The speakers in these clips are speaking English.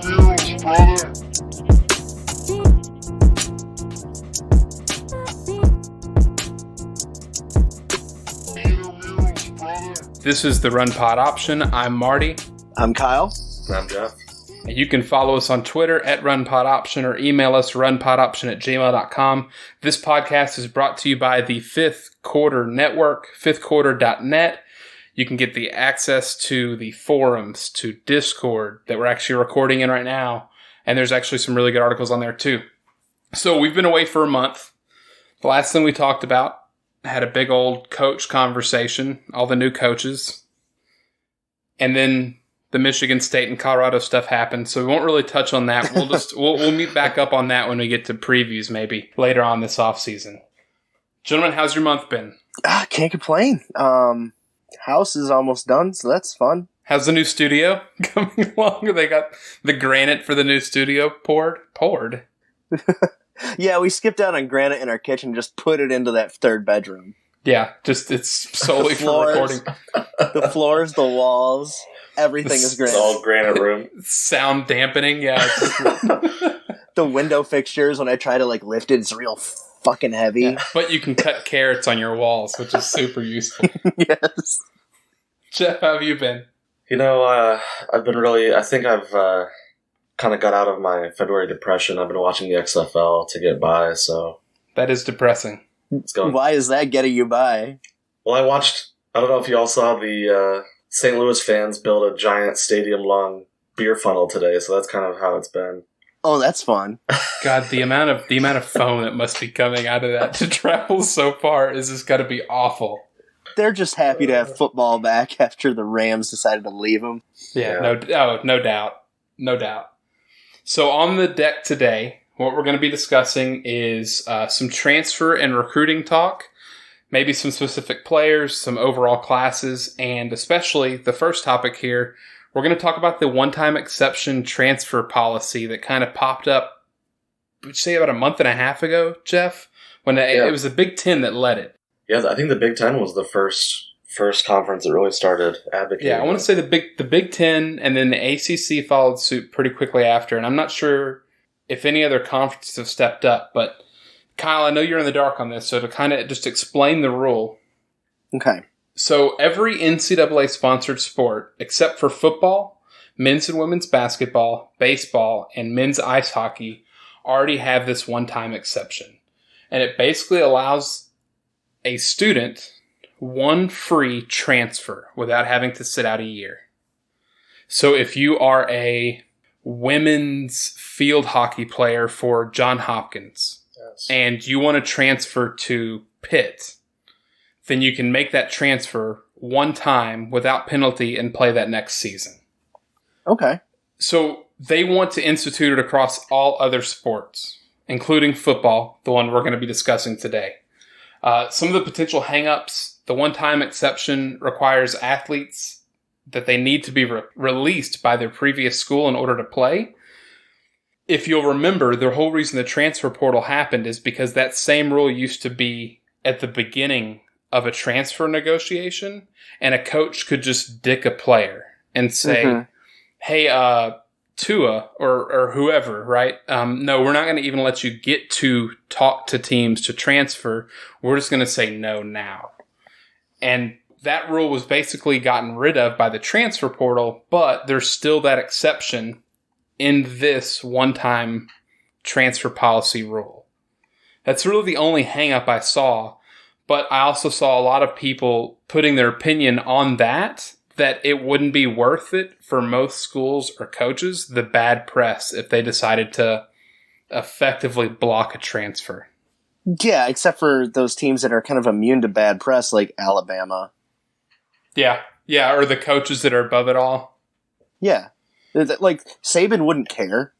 mules, brother. This is the Run Pod Option. I'm Marty. I'm Kyle. And I'm Jeff. And you can follow us on Twitter at RunPodOption or email us runpodoption@gmail.com. This podcast is brought to you by the Fifth Quarter Network, fifthquarter.net. You can get the access to the forums, to Discord that we're actually recording in right now. And there's actually some really good articles on there too. So we've been away for a month. The last thing we talked about, had a big old coach conversation, all the new coaches. And then the Michigan State and Colorado stuff happened, so we won't really touch on that. We'll meet back up on that when we get to previews maybe later on this offseason. Gentlemen, how's your month been? Can't complain. House is almost done, so that's fun. How's the new studio coming along? They got the granite for the new studio poured. Yeah, we skipped out on granite in our kitchen and just put it into that third bedroom. Yeah, just it's solely for recording. The floors, the walls, everything is granite. It's all granite room. Sound dampening, yeah. The window fixtures, when I try to lift it, it's real fucking heavy. Yeah, but you can cut carrots on your walls, which is super useful. Yes. Jeff, how have you been? I've been I think I've kind of got out of my February depression. I've been watching the XFL to get by, so. That is depressing. It's going. Why is that getting you by? Well, I don't know if you all saw the St. Louis fans build a giant stadium-long beer funnel today, so that's kind of how it's been. Oh, that's fun. God, the amount of foam that must be coming out of that to travel so far is just got to be awful. They're just happy to have football back after the Rams decided to leave them. Yeah. No doubt. So on the deck today, what we're going to be discussing is some transfer and recruiting talk, maybe some specific players, some overall classes, and especially the first topic here, we're going to talk about the one-time exception transfer policy that kind of popped up, would you say about a month and a half ago, Jeff? When it was the Big Ten that led it. Yeah, I think the Big Ten was the first conference that really started advocating. Yeah, I want to say the Big Ten and then the ACC followed suit pretty quickly after, and I'm not sure if any other conferences have stepped up, but Kyle, I know you're in the dark on this, so to kind of just explain the rule. Okay. So every NCAA-sponsored sport, except for football, men's and women's basketball, baseball, and men's ice hockey, already have this one-time exception. And it basically allows a student one free transfer without having to sit out a year. So if you are a women's field hockey player for Johns Hopkins, yes, and you want to transfer to Pitt, then you can make that transfer one time without penalty and play that next season. Okay. So they want to institute it across all other sports, including football, the one we're going to be discussing today. Some of the potential hang-ups, the one-time exception requires athletes that they need to be released by their previous school in order to play. If you'll remember, the whole reason the transfer portal happened is because that same rule used to be at the beginning of a transfer negotiation, and a coach could just dick a player and say, hey, Tua or whoever, right? No, we're not going to even let you get to talk to teams to transfer. We're just going to say no now. And that rule was basically gotten rid of by the transfer portal, but there's still that exception in this one-time transfer policy rule. That's really the only hang-up I saw, but I also saw a lot of people putting their opinion on that it wouldn't be worth it for most schools or coaches, the bad press, if they decided to effectively block a transfer. Yeah, except for those teams that are kind of immune to bad press, like Alabama. Yeah, or the coaches that are above it all. Yeah. Like, Saban wouldn't care.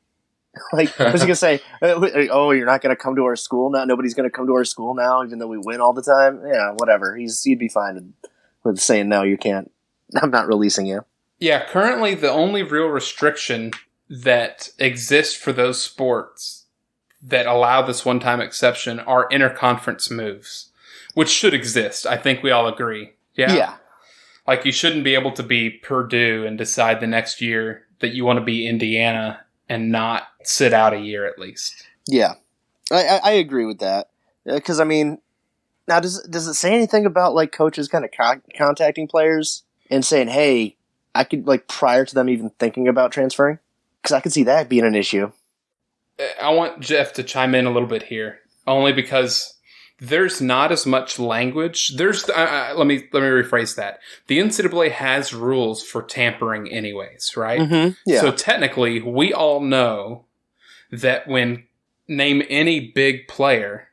Like, what's he going to say? Oh, you're not going to come to our school now? Nobody's going to come to our school now, even though we win all the time? Yeah, whatever. He'd be fine with saying, no, you can't. I'm not releasing you. Yeah, currently the only real restriction that exists for those sports that allow this one-time exception are interconference moves, which should exist. I think we all agree. Yeah. Like, you shouldn't be able to be Purdue and decide the next year that you want to be Indiana and not sit out a year at least. Yeah, I agree with that. Because, I mean, now does it say anything about, like, coaches kind of contacting players and saying, hey, I could, like, prior to them even thinking about transferring? Because I could see that being an issue. I want Jeff to chime in a little bit here, only because there's not as much language. Let me rephrase that. The NCAA has rules for tampering anyways, right? Mm-hmm. Yeah. So technically, we all know that when name any big player,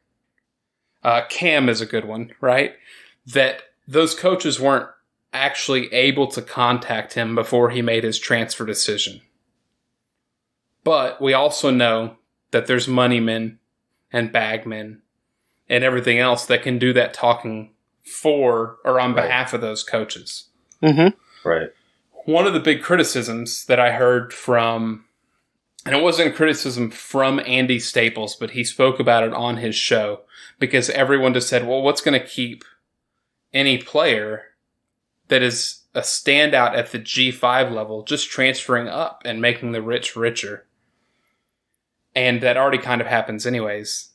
Cam is a good one, right? That those coaches weren't actually able to contact him before he made his transfer decision. But we also know that there's moneymen and bagmen and everything else that can do that talking for or on behalf of those coaches. Mm-hmm. Right. One of the big criticisms that I heard from, and it wasn't a criticism from Andy Staples, but he spoke about it on his show, because everyone just said, well, what's going to keep any player that is a standout at the G5 level just transferring up and making the rich richer? And that already kind of happens anyways.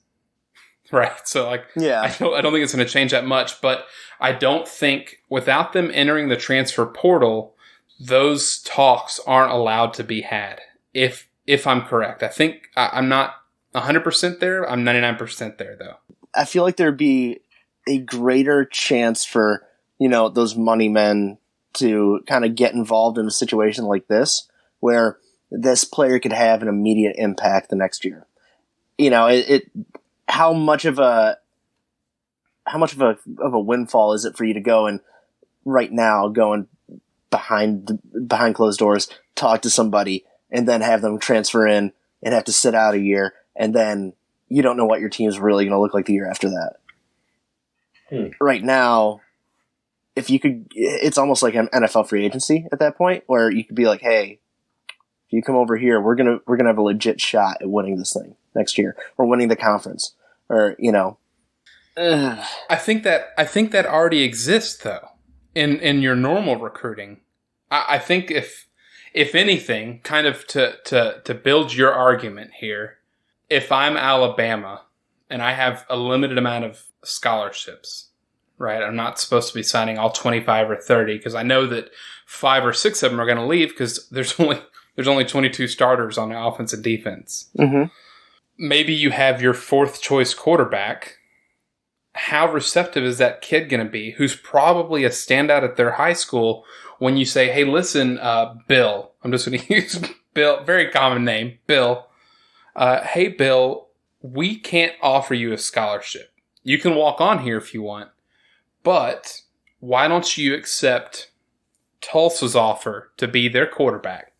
Right? So, like, yeah. I don't think it's going to change that much, but I don't think without them entering the transfer portal, those talks aren't allowed to be had. If I'm correct. I think I'm not 100% there. I'm 99% there, though. I feel like there'd be a greater chance for, those money men to kind of get involved in a situation like this, where this player could have an immediate impact the next year. How much of a windfall is it for you to go and right now go and behind closed doors talk to somebody and then have them transfer in and have to sit out a year, and then you don't know what your team's really going to look like the year after that. Right now, if you could, it's almost like an NFL free agency at that point, where you could be like, hey, if you come over here, we're gonna have a legit shot at winning this thing next year, or winning the conference, or I think that already exists though in your normal recruiting. I think if anything, kind of to build your argument here, if I'm Alabama and I have a limited amount of scholarships, right? I'm not supposed to be signing all 25 or 30 because I know that 5 or 6 of them are going to leave because there's only 22 starters on the offense and defense. Mm-hmm. Maybe you have your 4th choice quarterback. How receptive is that kid going to be, who's probably a standout at their high school, when you say, hey, listen, Bill, I'm just going to use Bill, very common name, Bill. Hey, Bill, we can't offer you a scholarship. You can walk on here if you want, but why don't you accept Tulsa's offer to be their quarterback?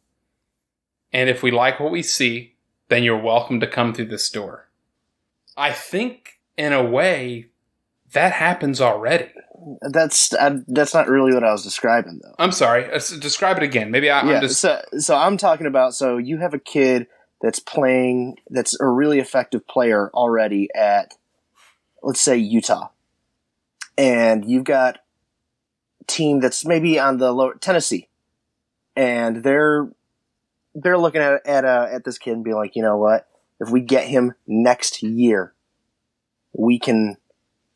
And if we like what we see, then you're welcome to come through this door. I think, in a way, that happens already. That's not really what I was describing, though. I'm sorry. Describe it again. Maybe I'm just... So I'm talking about, so you have a kid that's a really effective player already at, let's say, Utah. And you've got a team that's maybe on the lower Tennessee. And they're looking at this kid and being like, you know what? If we get him next year, we can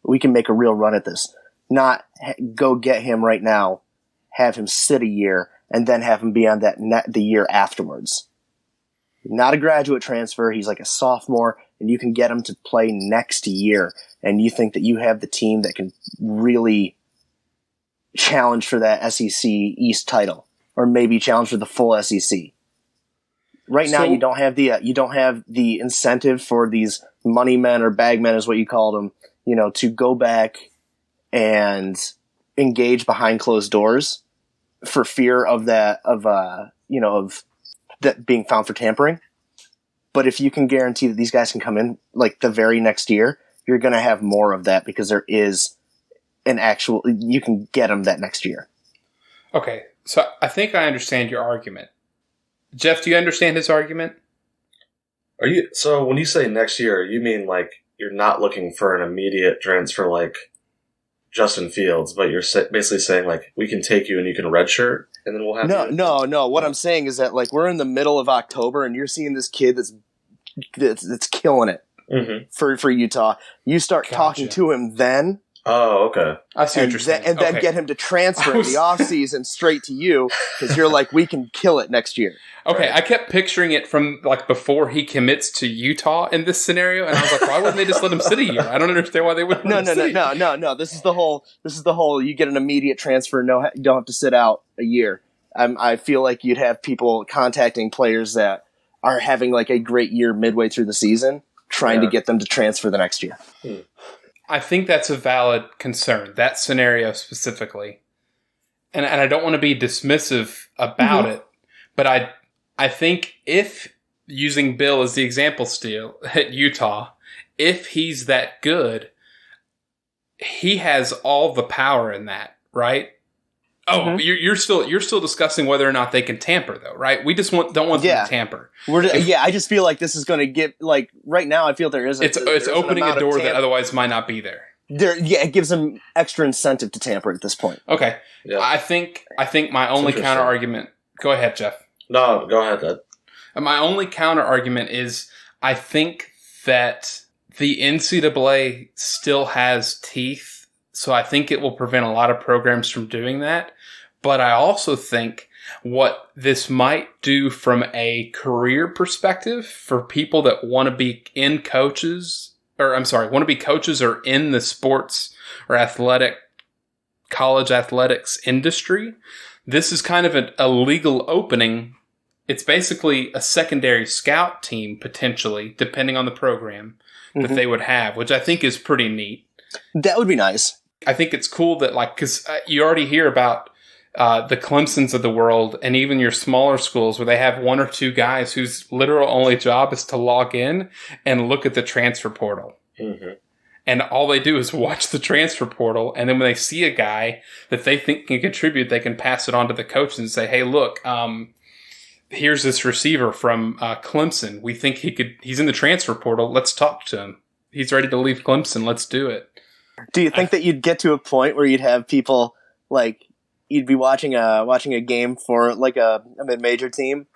make a real run at this. Not go get him right now, have him sit a year, and then have him be on the year afterwards. Not a graduate transfer. He's like a sophomore, and you can get him to play next year. And you think that you have the team that can really challenge for that SEC East title, or maybe challenge for the full SEC. Right now, you don't have the incentive for these money men or bag men, is what you called them, to go back and engage behind closed doors for fear of that being found for tampering. But if you can guarantee that these guys can come in like the very next year, you're going to have more of that, because there is you can get them that next year. Okay, so I think I understand your argument. Jeff, do you understand his argument? So when you say next year, you mean like you're not looking for an immediate transfer, like Justin Fields, but you're basically saying, like, we can take you and you can redshirt, and then we'll have No. What I'm saying is that, like, we're in the middle of October, and you're seeing this kid that's killing it for Utah. You start talking to him then. Oh, okay. I see what you're saying. And then get him to transfer in the offseason straight to you, because you're like, we can kill it next year. Okay, right. I kept picturing it from, like, before he commits to Utah in this scenario, and I was like, why wouldn't they just let him sit a year? I don't understand why they wouldn't let him sit. No. This is the whole, you get an immediate transfer, you don't have to sit out a year. I feel like you'd have people contacting players that are having, like, a great year midway through the season, trying to get them to transfer the next year. I think that's a valid concern, that scenario specifically. And I don't want to be dismissive about it, but I think if, using Bill as the example still at Utah, if he's that good, he has all the power in that, right? Oh, you're still discussing whether or not they can tamper, though, right? We just don't want them to tamper. I just feel like this is going to get, like, right now. I feel there is. It's opening a door that otherwise might not be there. It gives them extra incentive to tamper at this point. Okay, I think my only counter argument. Go ahead, Jeff. No, go ahead, Ed. My only counter argument is I think that the NCAA still has teeth, so I think it will prevent a lot of programs from doing that. But I also think what this might do from a career perspective for people that want to be want to be coaches or in the sports or college athletics industry, this is kind of a legal opening. It's basically a secondary scout team, potentially, depending on the program that they would have, which I think is pretty neat. That would be nice. I think it's cool that, like, because you already hear about the Clemsons of the world and even your smaller schools where they have one or two guys whose literal only job is to log in and look at the transfer portal. And all they do is watch the transfer portal, and then when they see a guy that they think can contribute, they can pass it on to the coach and say, hey, look, here's this receiver from Clemson. We think he's in the transfer portal. Let's talk to him. He's ready to leave Clemson. Let's do it. Do you think that you'd get to a point where you'd have people, like, you'd be watching a game for, like, a mid-major team,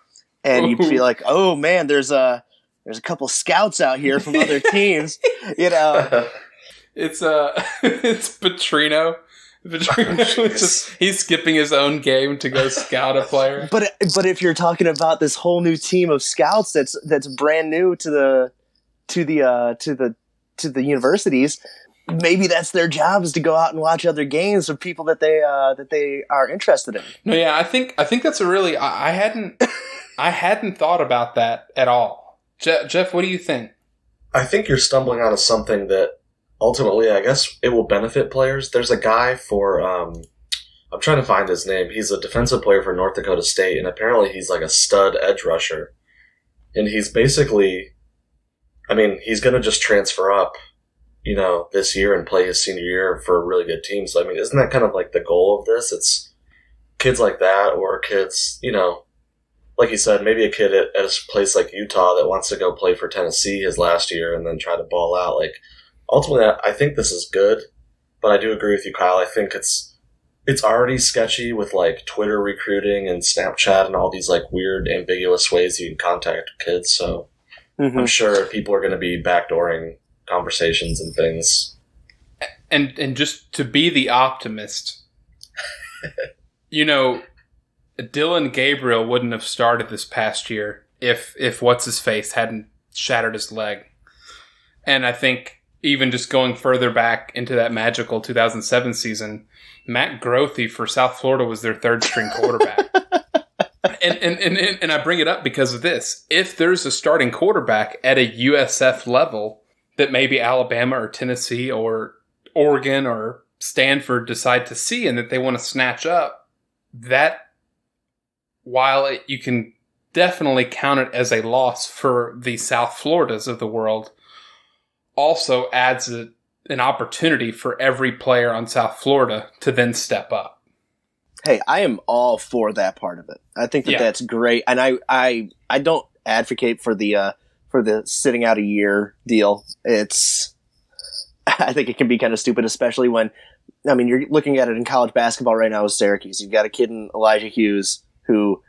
and you'd be like, oh man, there's a couple scouts out here from other teams, you know? It's Petrino. He's skipping his own game to go scout a player. But if you're talking about this whole new team of scouts that's brand new to the universities, maybe that's their job, is to go out and watch other games of people that they are interested in. No, yeah, I think that's a really I hadn't thought about that at all. Jeff, what do you think? I think you're stumbling onto something that ultimately, I guess, it will benefit players. There's a guy for I'm trying to find his name. He's a defensive player for North Dakota State, and apparently he's like a stud edge rusher. And he's basically, I mean, he's going to just transfer up, you know, this year and play his senior year for a really good team. So, I mean, isn't that kind of like the goal of this? It's kids like that, or kids, you know, like you said, maybe a kid at a place like Utah that wants to go play for Tennessee his last year and then try to ball out. Like, ultimately, I think this is good, but I do agree with you, Kyle. I think it's already sketchy with, like, Twitter recruiting and Snapchat and all these, like, weird, ambiguous ways you can contact kids. So I'm sure people are going to be backdooring conversations and things. And just to be the optimist, you know, Dylan Gabriel wouldn't have started this past year if what's-his-face hadn't shattered his leg. And I think even just going further back into that magical 2007 season, Matt Grothe for South Florida was their third-string quarterback. and I bring it up because of this. If there's a starting quarterback at a USF level that maybe Alabama or Tennessee or Oregon or Stanford decide to see and that they want to snatch up, that, while you can definitely count it as a loss for the South Floridas of the world, also adds an opportunity for every player on South Florida to then step up. Hey, I am all for that part of it. I think that's great, and I don't advocate for the sitting out a year deal. I think it can be kind of stupid, especially when I mean, you're looking at it in college basketball right now with Syracuse. You've got a kid in Elijah Hughes who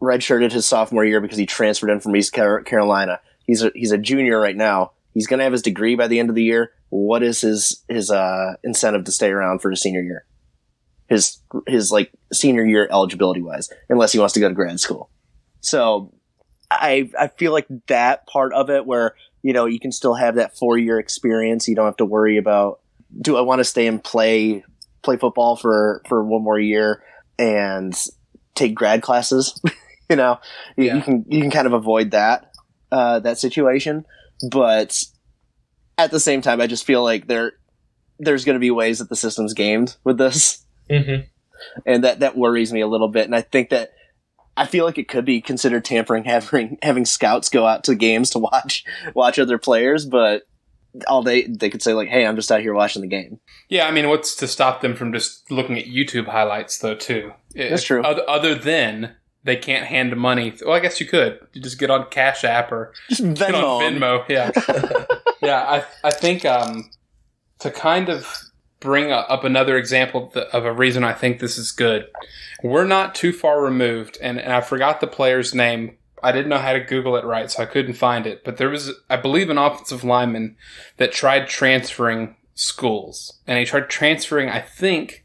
redshirted his sophomore year because he transferred in from East Carolina. He's a junior right now. He's going to have his degree by the end of the year. What is his incentive to stay around for his senior year? His like senior year eligibility wise, unless he wants to go to grad school. So I feel like that part of it where, you know, you can still have that 4-year experience. You don't have to worry about, do I want to stay and play football for one more year and take grad classes? You know, you can kind of avoid that situation. But at the same time, I just feel like there's going to be ways that the system's gamed with this. Mm-hmm. And that worries me a little bit. And I think that I feel like it could be considered tampering, having scouts go out to games to watch other players, but all they could say like, hey, I'm just out here watching the game. Yeah, I mean, what's to stop them from just looking at YouTube highlights, though, too? That's true. Other than they can't hand money. Well, I guess you could. You just get on Cash App or just Venmo. Get on Venmo. Yeah. Yeah, I think to kind of bring up another example of a reason I think this is good. We're not too far removed, and I forgot the player's name. I didn't know how to Google it right, so I couldn't find it. But there was, I believe, an offensive lineman that tried transferring schools. And he tried transferring, I think,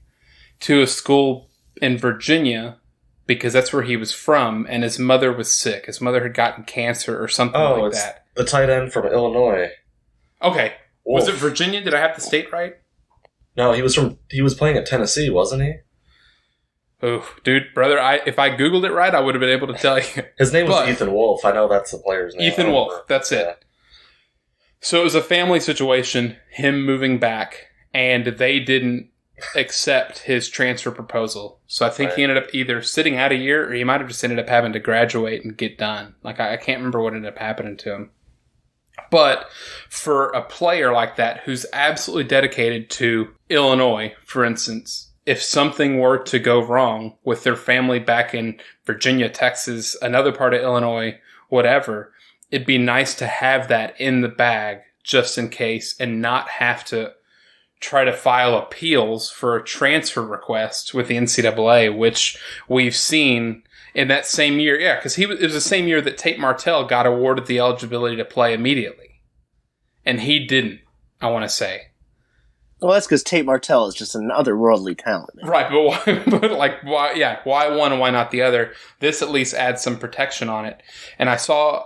to a school in Virginia because that's where he was from, and his mother was sick. His mother had gotten cancer or something like that. The tight end from Illinois. Okay. Wolf. Was it Virginia? Did I have the state right? No, he was playing at Tennessee, wasn't he? Oh, dude, brother, if I Googled it right, I would have been able to tell you. His name was Ethan Wolf. I know that's the player's name. Ethan Wolf, that's it. Yeah. So it was a family situation, him moving back, and they didn't accept his transfer proposal. So I think he ended up either sitting out a year or he might have just ended up having to graduate and get done. Like, I can't remember what ended up happening to him. But for a player like that who's absolutely dedicated to Illinois, for instance, if something were to go wrong with their family back in Virginia, Texas, another part of Illinois, whatever, it'd be nice to have that in the bag just in case and not have to try to file appeals for a transfer request with the NCAA, which we've seen in that same year. Yeah, because it was the same year that Tate Martell got awarded the eligibility to play immediately. And he didn't, I want to say. Well, that's because Tate Martell is just an otherworldly talent. Man. Right, why one and why not the other? This at least adds some protection on it. And I saw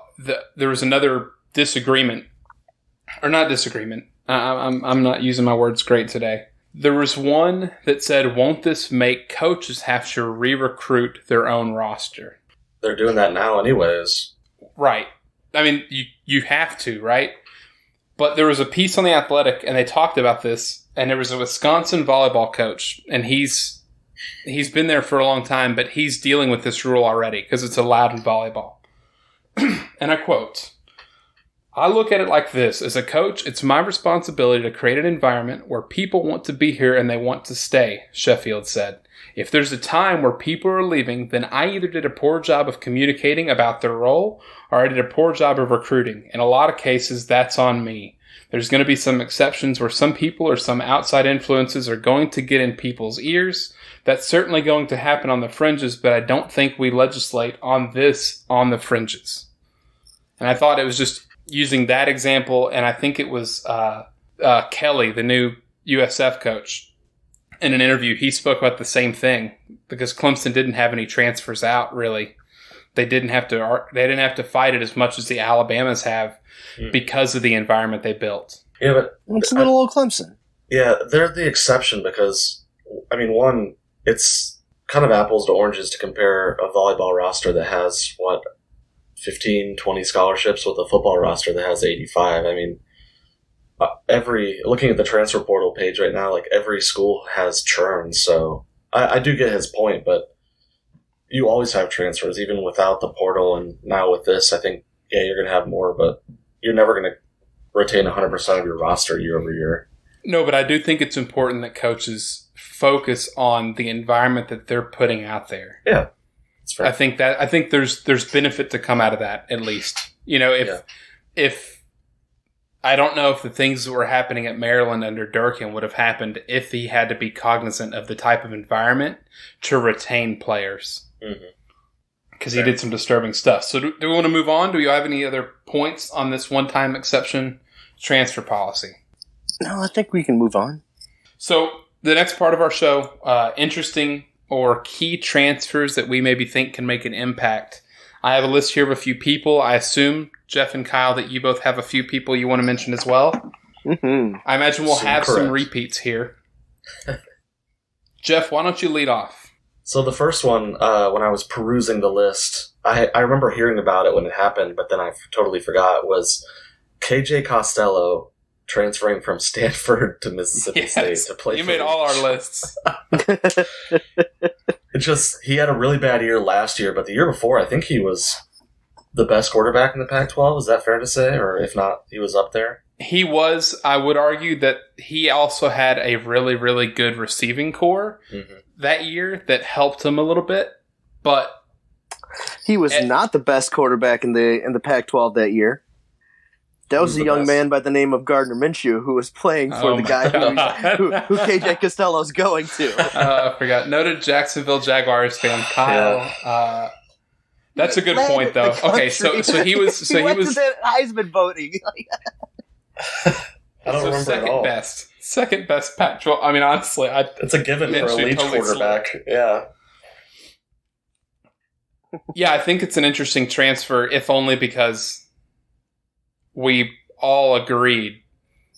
there was another disagreement, or not disagreement. I'm not using my words great today. There was one that said, won't this make coaches have to re-recruit their own roster? They're doing that now anyways. Right. I mean, you have to, right? But there was a piece on The Athletic, and they talked about this, and there was a Wisconsin volleyball coach, and he's been there for a long time, but he's dealing with this rule already because it's allowed in volleyball. And I quote, I look at it like this. As a coach, it's my responsibility to create an environment where people want to be here and they want to stay, Sheffield said. If there's a time where people are leaving, then I either did a poor job of communicating about their role or I did a poor job of recruiting. In a lot of cases, that's on me. There's going to be some exceptions where some people or some outside influences are going to get in people's ears. That's certainly going to happen on the fringes, but I don't think we legislate on this on the fringes. And I thought it was just using that example, and I think it was Kelly, the new USF coach. In an interview, he spoke about the same thing because Clemson didn't have any transfers out. Really, they didn't have to fight it as much as the Alabamas have because of the environment they built. Yeah, but it's a little old Clemson. Yeah, they're the exception because, I mean, one, it's kind of apples to oranges to compare a volleyball roster that has 15, 20 scholarships with a football roster that has 85. I mean, looking at the transfer portal page right now, like every school has churn. So I do get his point, but you always have transfers, even without the portal. And now with this, I think, yeah, you're going to have more, but you're never going to retain 100% of your roster year over year. No, but I do think it's important that coaches focus on the environment that they're putting out there. Yeah. I think there's benefit to come out of that, at least. You know, if I don't know if the things that were happening at Maryland under Durkin would have happened if he had to be cognizant of the type of environment to retain players. Because he did some disturbing stuff. So do we want to move on? Do you have any other points on this one-time exception transfer policy? No, I think we can move on. So the next part of our show, interesting or key transfers that we maybe think can make an impact. I have a list here of a few people. I assume, Jeff and Kyle, that you both have a few people you want to mention as well. Mm-hmm. I imagine we'll have some repeats here. Jeff, why don't you lead off? So the first one, when I was perusing the list, I remember hearing about it when it happened, but then I totally forgot, was KJ Costello transferring from Stanford to Mississippi State to play. You made all our lists. He had a really bad year last year, but the year before, I think he was the best quarterback in the Pac-12. Is that fair to say? Or if not, he was up there? He was. I would argue that he also had a really, really good receiving core that year that helped him a little bit, but he was not the best quarterback in the Pac-12 that year. That was a young man by the name of Gardner Minshew who was playing for the guy who KJ Costello's going to. I forgot. Noted Jacksonville Jaguars fan Kyle. That's a good point, though. Okay, so he was to the Heisman voting. I don't remember at all. Second best Pac-12. I mean, honestly, it's a given for a elite quarterback. Yeah. Yeah, I think it's an interesting transfer, if only because we all agreed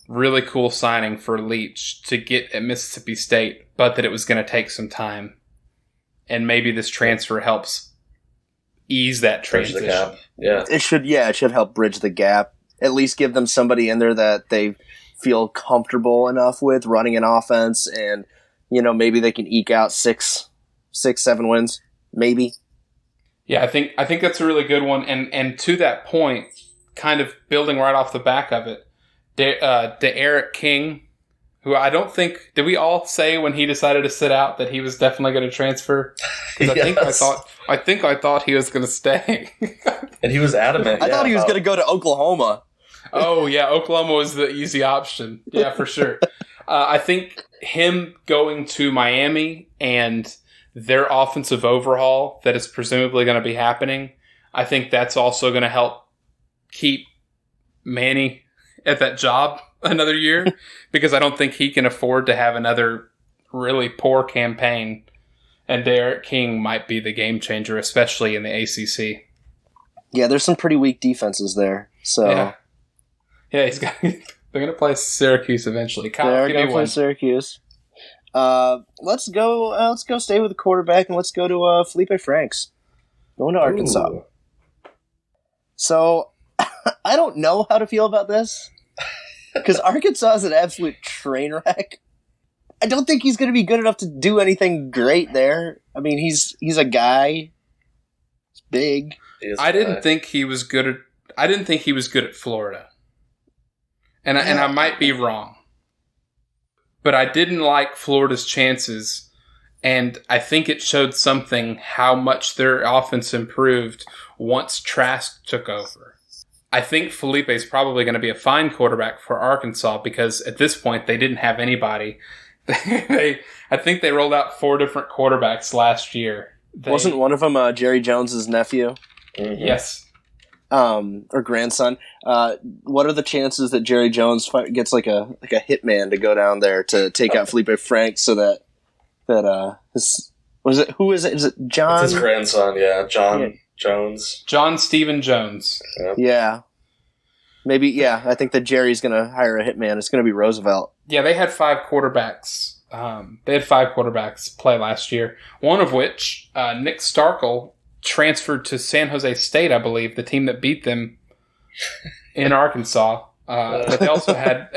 really cool signing for Leach to get at Mississippi State, but that it was going to take some time. And maybe this transfer helps ease that transition. Bridge the gap. Yeah. It should help bridge the gap. At least give them somebody in there that they feel comfortable enough with running an offense, and maybe they can eke out 6, 7 wins. Maybe. Yeah, I think that's a really good one. And to that point, kind of building right off the back of it, D'Eriq King, who I don't think, did we all say when he decided to sit out that he was definitely going to transfer? Because I think I thought he was going to stay. And he was adamant. I thought he was going to go to Oklahoma. Oh yeah, Oklahoma was the easy option. Yeah, for sure. I think him going to Miami and their offensive overhaul that is presumably going to be happening, I think that's also going to help keep Manny at that job another year, because I don't think he can afford to have another really poor campaign, and D'Eriq King might be the game changer, especially in the ACC. Yeah, there's some pretty weak defenses there. So yeah, they're going to play Syracuse eventually. They're going to play Syracuse. Let's go stay with the quarterback, and let's go to Felipe Franks going to Arkansas. Ooh. So I don't know how to feel about this, because Arkansas is an absolute train wreck. I don't think he's going to be good enough to do anything great there. I mean, he's a guy. He's big. I didn't think he was good at Florida, and I might be wrong, but I didn't like Florida's chances, and I think it showed something how much their offense improved once Trask took over. I think Felipe is probably going to be a fine quarterback for Arkansas, because at this point they didn't have anybody. I think they rolled out 4 different quarterbacks last year. Wasn't one of them Jerry Jones's nephew? Mm-hmm. Yes. Or grandson. What are the chances that Jerry Jones gets like a hitman to go down there to take out Felipe Franks so that who is it? Is it John? It's his grandson, yeah. John Jones. John Stephen Jones. Yep. Yeah. Maybe, yeah. I think that Jerry's going to hire a hitman. It's going to be Roosevelt. Yeah, they had 5 quarterbacks. They had 5 quarterbacks play last year, one of which, Nick Starkel, transferred to San Jose State, I believe, the team that beat them in Arkansas. But they also had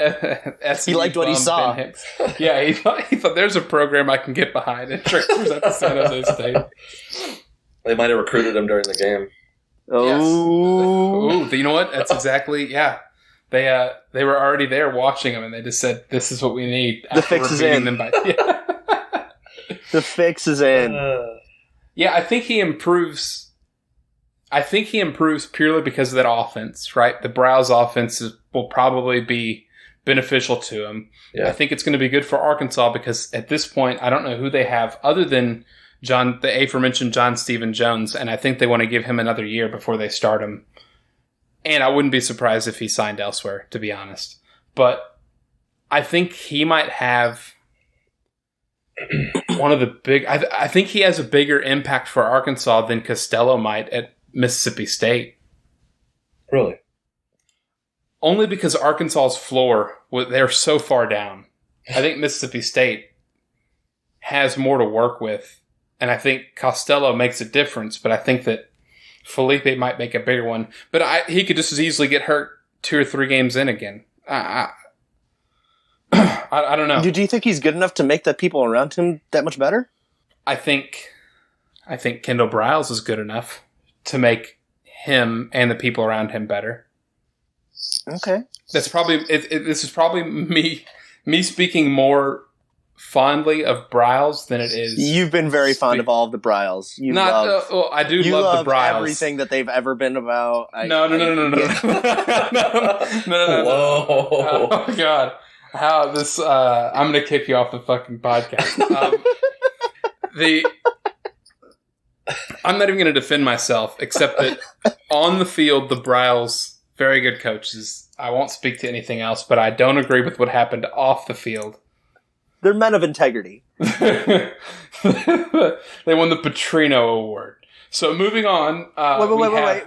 he liked what he saw. Ben Hicks. Yeah, he thought there's a program I can get behind, and transfers up to San Jose State. They might have recruited him during the game. Oh, yes. You know what? That's exactly, yeah. They were already there watching him, and they just said, "This is what we need." The fix is in. The fix is in. Yeah, I think he improves. I think he improves purely because of that offense, right? The Browns offense will probably be beneficial to him. Yeah. I think it's going to be good for Arkansas because at this point, I don't know who they have other than the aforementioned John Stephen Jones, and I think they want to give him another year before they start him. And I wouldn't be surprised if he signed elsewhere, to be honest. But I think he might have one of the big... I think he has a bigger impact for Arkansas than Costello might at Mississippi State. Really? Only because Arkansas's floor, they're so far down. I think Mississippi State has more to work with. And I think Costello makes a difference, but I think that Felipe might make a bigger one. But he could just as easily get hurt 2 or 3 games in again. I don't know. Do you think he's good enough to make the people around him that much better? I think Kendall Briles is good enough to make him and the people around him better. Okay. That's probably this is probably me speaking more fondly of Briles than it is. You've been very fond of all of the Briles. I do love the Briles. Everything that they've ever been about. No. Whoa. Oh God. How this I'm gonna kick you off the fucking podcast. I'm not even gonna defend myself, except that on the field the Briles, very good coaches. I won't speak to anything else, but I don't agree with what happened off the field. They're men of integrity. They won the Petrino Award. So moving on.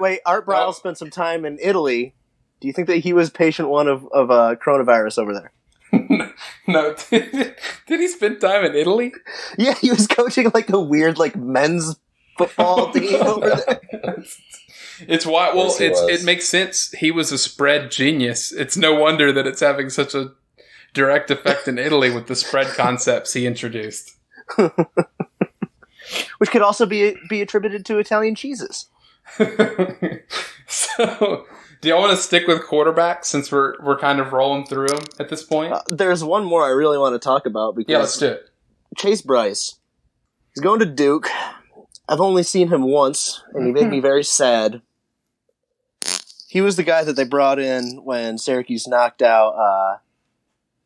Wait. Art Briles spent some time in Italy. Do you think that he was patient one of coronavirus over there? No. Did he spend time in Italy? Yeah, he was coaching like a weird men's football team over there. It's why. Well, it makes sense. He was a spread genius. It's no wonder that it's having such a direct effect in Italy with the spread concepts he introduced. Which could also be attributed to Italian cheeses. So, do y'all want to stick with quarterbacks since we're kind of rolling through them at this point? There's one more I really want to talk about because let's do it. Chase Bryce. He's going to Duke. I've only seen him once, and he made me very sad. He was the guy that they brought in when Syracuse knocked out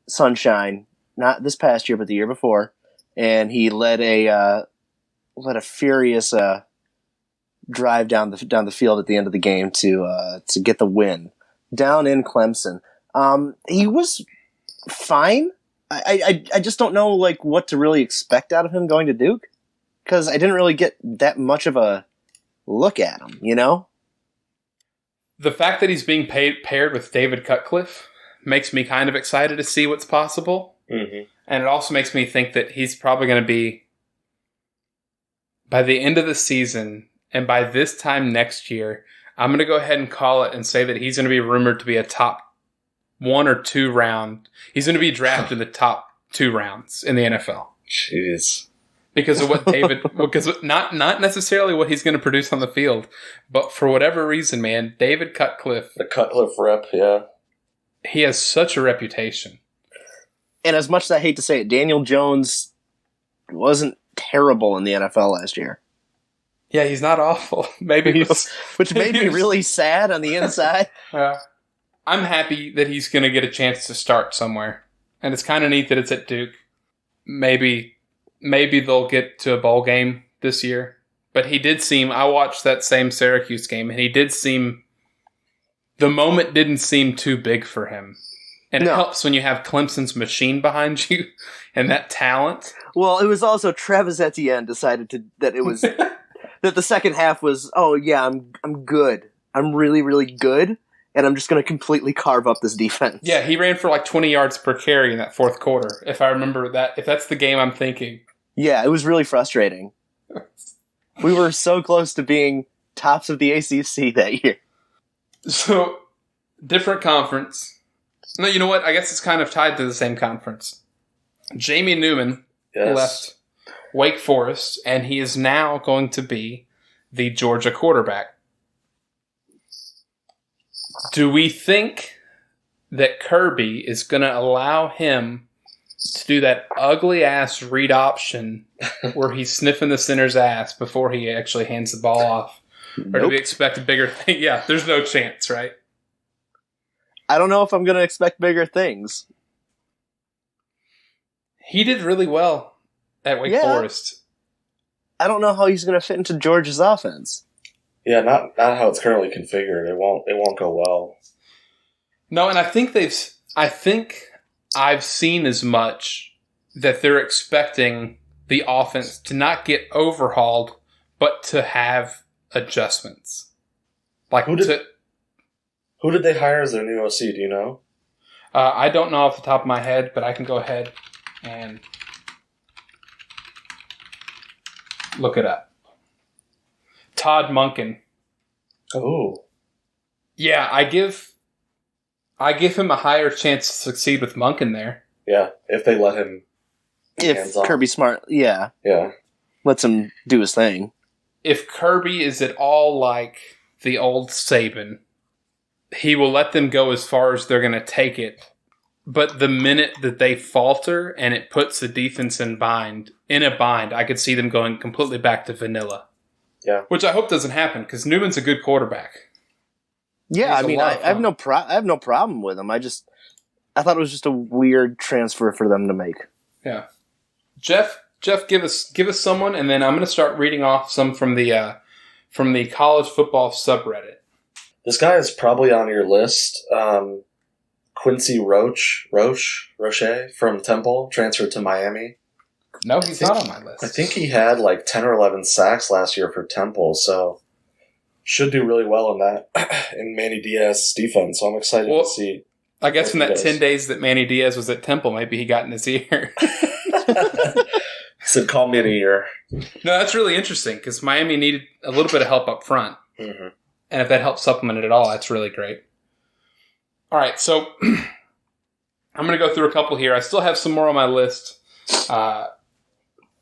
Sunshine, not this past year, but the year before, and he led a furious drive down the field at the end of the game to get the win down in Clemson. He was fine. I just don't know what to really expect out of him going to Duke because I didn't really get that much of a look at him. You know, the fact that he's being paired with David Cutcliffe makes me kind of excited to see what's possible. Mm-hmm. And it also makes me think that he's probably going to be, by the end of the season, and by this time next year, I'm going to go ahead and call it and say that he's going to be rumored to be a top 1 or 2 round. He's going to be drafted in the top 2 rounds in the NFL. Jeez. Because of what not necessarily what he's going to produce on the field, but for whatever reason, man, David Cutcliffe. The Cutcliffe rep, yeah. He has such a reputation. And as much as I hate to say it, Daniel Jones wasn't terrible in the NFL last year. Yeah, he's not awful. Which made me really sad on the inside. I'm happy that he's going to get a chance to start somewhere. And it's kind of neat that it's at Duke. Maybe they'll get to a bowl game this year. But he did seem... I watched that same Syracuse game, and he did seem... The moment didn't seem too big for him. And it helps when you have Clemson's machine behind you and that talent. Well, it was also Travis Etienne decided that it was... that the second half was, oh yeah, I'm good. I'm really, really good. And I'm just going to completely carve up this defense. Yeah, he ran for 20 yards per carry in that fourth quarter, if I remember that. If that's the game I'm thinking. Yeah, it was really frustrating. We were so close to being tops of the ACC that year. So, different conference. No, you know what? I guess it's kind of tied to the same conference. Jamie Newman left Wake Forest, and he is now going to be the Georgia quarterback. Do we think that Kirby is going to allow him to do that ugly-ass read option where he's sniffing the center's ass before he actually hands the ball off? Or do we expect a bigger thing? Yeah, there's no chance, right? I don't know if I'm going to expect bigger things. He did really well at Wake Forest. I don't know how he's going to fit into Georgia's offense. Yeah, not how it's currently configured. It won't go well. No, and I think I've seen as much that they're expecting the offense to not get overhauled, but to have adjustments. Like who did they hire as their new OC? Do you know? I don't know off the top of my head, but I can go ahead and look it up. Todd Monken. Oh, yeah. I give him a higher chance to succeed with Monken there. Yeah, if they let him. If Kirby Smart, yeah, lets him do his thing. If Kirby is at all like the old Saban, he will let them go as far as they're going to take it. But the minute that they falter and it puts the defense in a bind, I could see them going completely back to vanilla. Yeah, which I hope doesn't happen because Newman's a good quarterback. Yeah, I mean, I have no problem with him. I thought it was just a weird transfer for them to make. Yeah, Jeff, give us someone, and then I'm going to start reading off some from the college football subreddit. This guy is probably on your list. Quincy Roche from Temple, transferred to Miami. No, he's not on my list. I think he had like 10 or 11 sacks last year for Temple, so should do really well in that in Manny Diaz's defense. So I'm excited to see. I guess in that 10 days that Manny Diaz was at Temple, maybe he got in his ear. He said, "Call me in a year." No, that's really interesting because Miami needed a little bit of help up front. Mm-hmm. And if that helps supplement it at all, that's really great. All right, so I'm going to go through a couple here. I still have some more on my list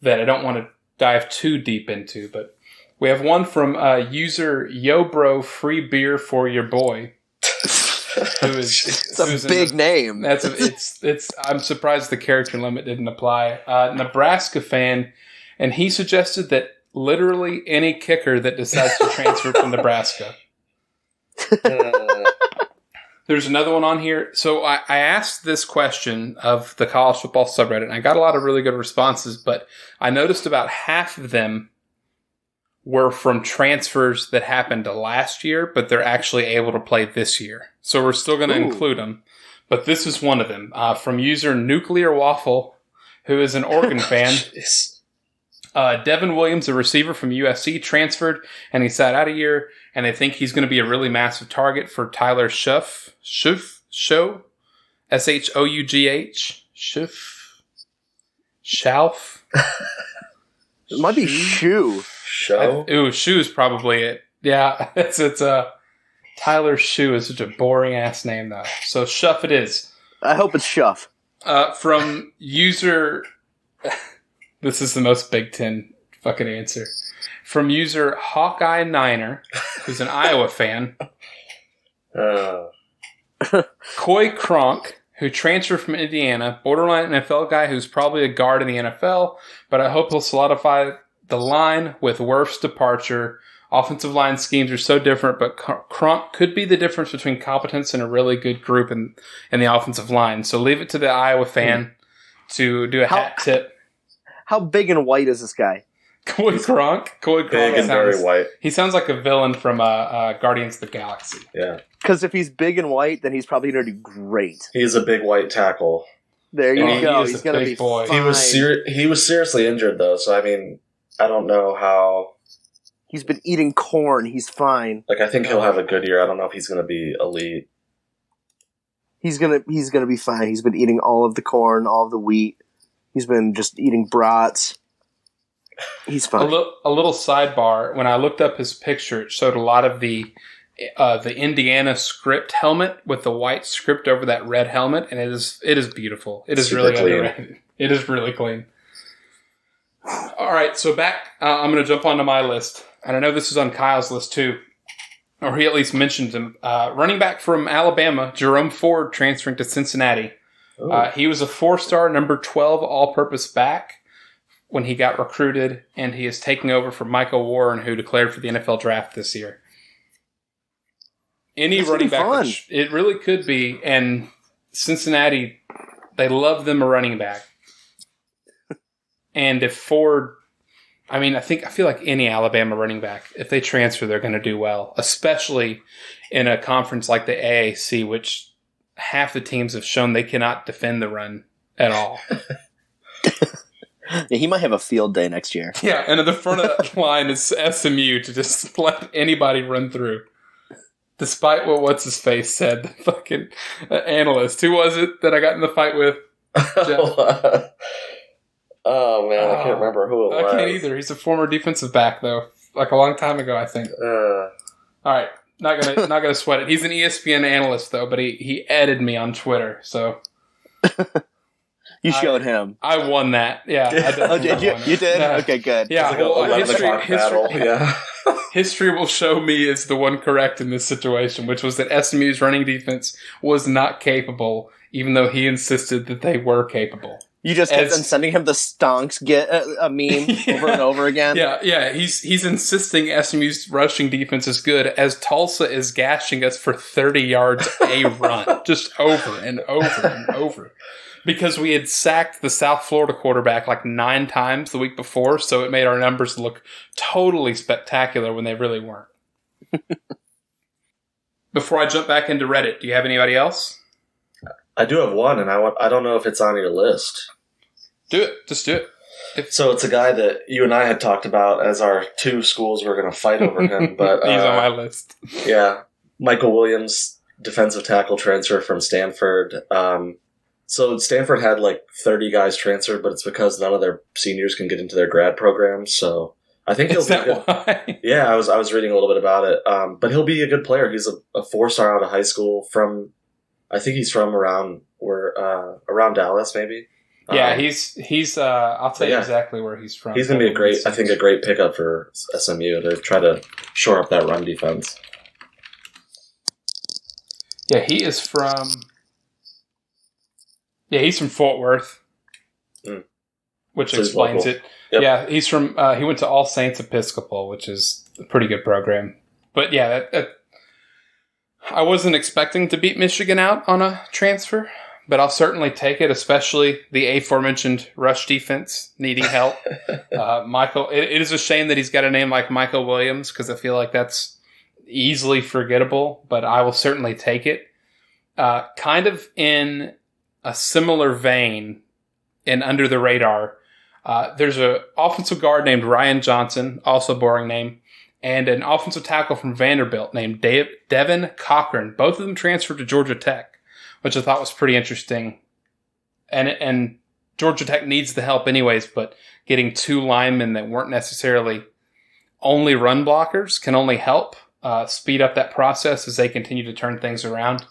that I don't want to dive too deep into, but we have one from user YoBro Free Beer for Your Boy. It's a big name. I'm surprised the character limit didn't apply. Nebraska fan, and he suggested that literally any kicker that decides to transfer from Nebraska. There's another one on here. So I asked this question of the college football subreddit, and I got a lot of really good responses, but I noticed about half of them were from transfers that happened last year, but they're actually able to play this year. So we're still going to include them. But this is one of them. From user Nuclear Waffle, who is an Oregon fan. Devin Williams, a receiver from USC, transferred, and he sat out a year, and they think he's going to be a really massive target for Tyler Shough, Shough, S-H-O-U-G-H, Shough. It might be Shoe. Shoe is probably it. Yeah, it's Tyler Shough is such a boring ass name though. So Shough it is. I hope it's Shough. From user, this is the most Big Ten fucking answer. From user Hawkeye Niner, who's an Iowa fan. Coy Cronk, who transferred from Indiana, borderline NFL guy who's probably a guard in the NFL, but I hope he'll solidify the line with Wirf's departure. Offensive line schemes are so different, but Cronk could be the difference between competence and a really good group in the offensive line. So leave it to the Iowa fan to do a hat tip. How big and white is this guy? Coy Cronk. Big and very white. He sounds like a villain from Guardians of the Galaxy. Yeah. Because if he's big and white, then he's probably going to do great. He's a big white tackle. There you go. He's going to be boy. fine. He was seriously injured though, so I mean, I don't know how. He's been eating corn. He's fine. Like I think he'll have a good year. I don't know if he's going to be elite. He's gonna be fine. He's been eating all of the corn, all of the wheat. He's been just eating brats. He's fine. A little sidebar. When I looked up his picture, it showed a lot of the Indiana script helmet with the white script over that red helmet, and it is beautiful. It is really underrated. It is really clean. All right, so back. I'm going to jump onto my list, and I know this is on Kyle's list too, or he at least mentioned him. Running back from Alabama, Jerome Ford, transferring to Cincinnati. He was a 4-star, number 12 all-purpose back. when he got recruited, and he is taking over for Michael Warren, who declared for the NFL draft this year. Any running back, it really could be. And Cincinnati, they love them a running back. And if Ford, I feel like any Alabama running back, if they transfer, they're going to do well, especially in a conference like the AAC, which half the teams have shown they cannot defend the run at all. Yeah, he might have a field day next year. Yeah, and at the front of that line is SMU to just let anybody run through. Despite what What's-His-Face said, the fucking analyst. Who was it that I got in the fight with? Oh, man, I can't remember who it was. I can't either. He's a former defensive back, though. Like a long time ago, I think. All right, not gonna sweat it. He's an ESPN analyst, though, but he added me on Twitter, so... You showed him. I won that. Yeah. Oh, did you? You did? Yeah. Okay, good. Yeah. Yeah. History will show me is the one correct in this situation, which was that SMU's running defense was not capable, even though he insisted that they were capable. You just kept on sending him the stonks get a meme over and over again. Yeah. He's insisting SMU's rushing defense is good as Tulsa is gashing us for 30 yards a run, just over and over and over. Because we had sacked the South Florida quarterback like 9 times the week before, so it made our numbers look totally spectacular when they really weren't. Before I jump back into Reddit, do you have anybody else? I do have one, and I don't know if it's on your list. Do it. Just do it. So it's a guy that you and I had talked about as our 2 schools were going to fight over him. But he's on my list. Yeah. Michael Williams, defensive tackle transfer from Stanford. So Stanford had like 30 guys transferred, but it's because none of their seniors can get into their grad programs. So I think he'll be good. Why? Yeah, I was reading a little bit about it. But he'll be a good player. He's a 4-star out of high school I think he's from around Dallas, maybe. Yeah, he's I'll tell you exactly where he's from. He's going to be a great pickup for SMU to try to shore up that run defense. Yeah, he's from Fort Worth, which so explains it. Yep. Yeah, he's from. He went to All Saints Episcopal, which is a pretty good program. But yeah, I wasn't expecting to beat Michigan out on a transfer, but I'll certainly take it, especially the aforementioned rush defense needing help. Michael, it is a shame that he's got a name like Michael Williams because I feel like that's easily forgettable, but I will certainly take it. Kind of in a similar vein and under the radar, there's an offensive guard named Ryan Johnson, also a boring name, and an offensive tackle from Vanderbilt named Devin Cochran. Both of them transferred to Georgia Tech, which I thought was pretty interesting. And Georgia Tech needs the help anyways, but getting 2 linemen that weren't necessarily only run blockers can only help speed up that process as they continue to turn things around.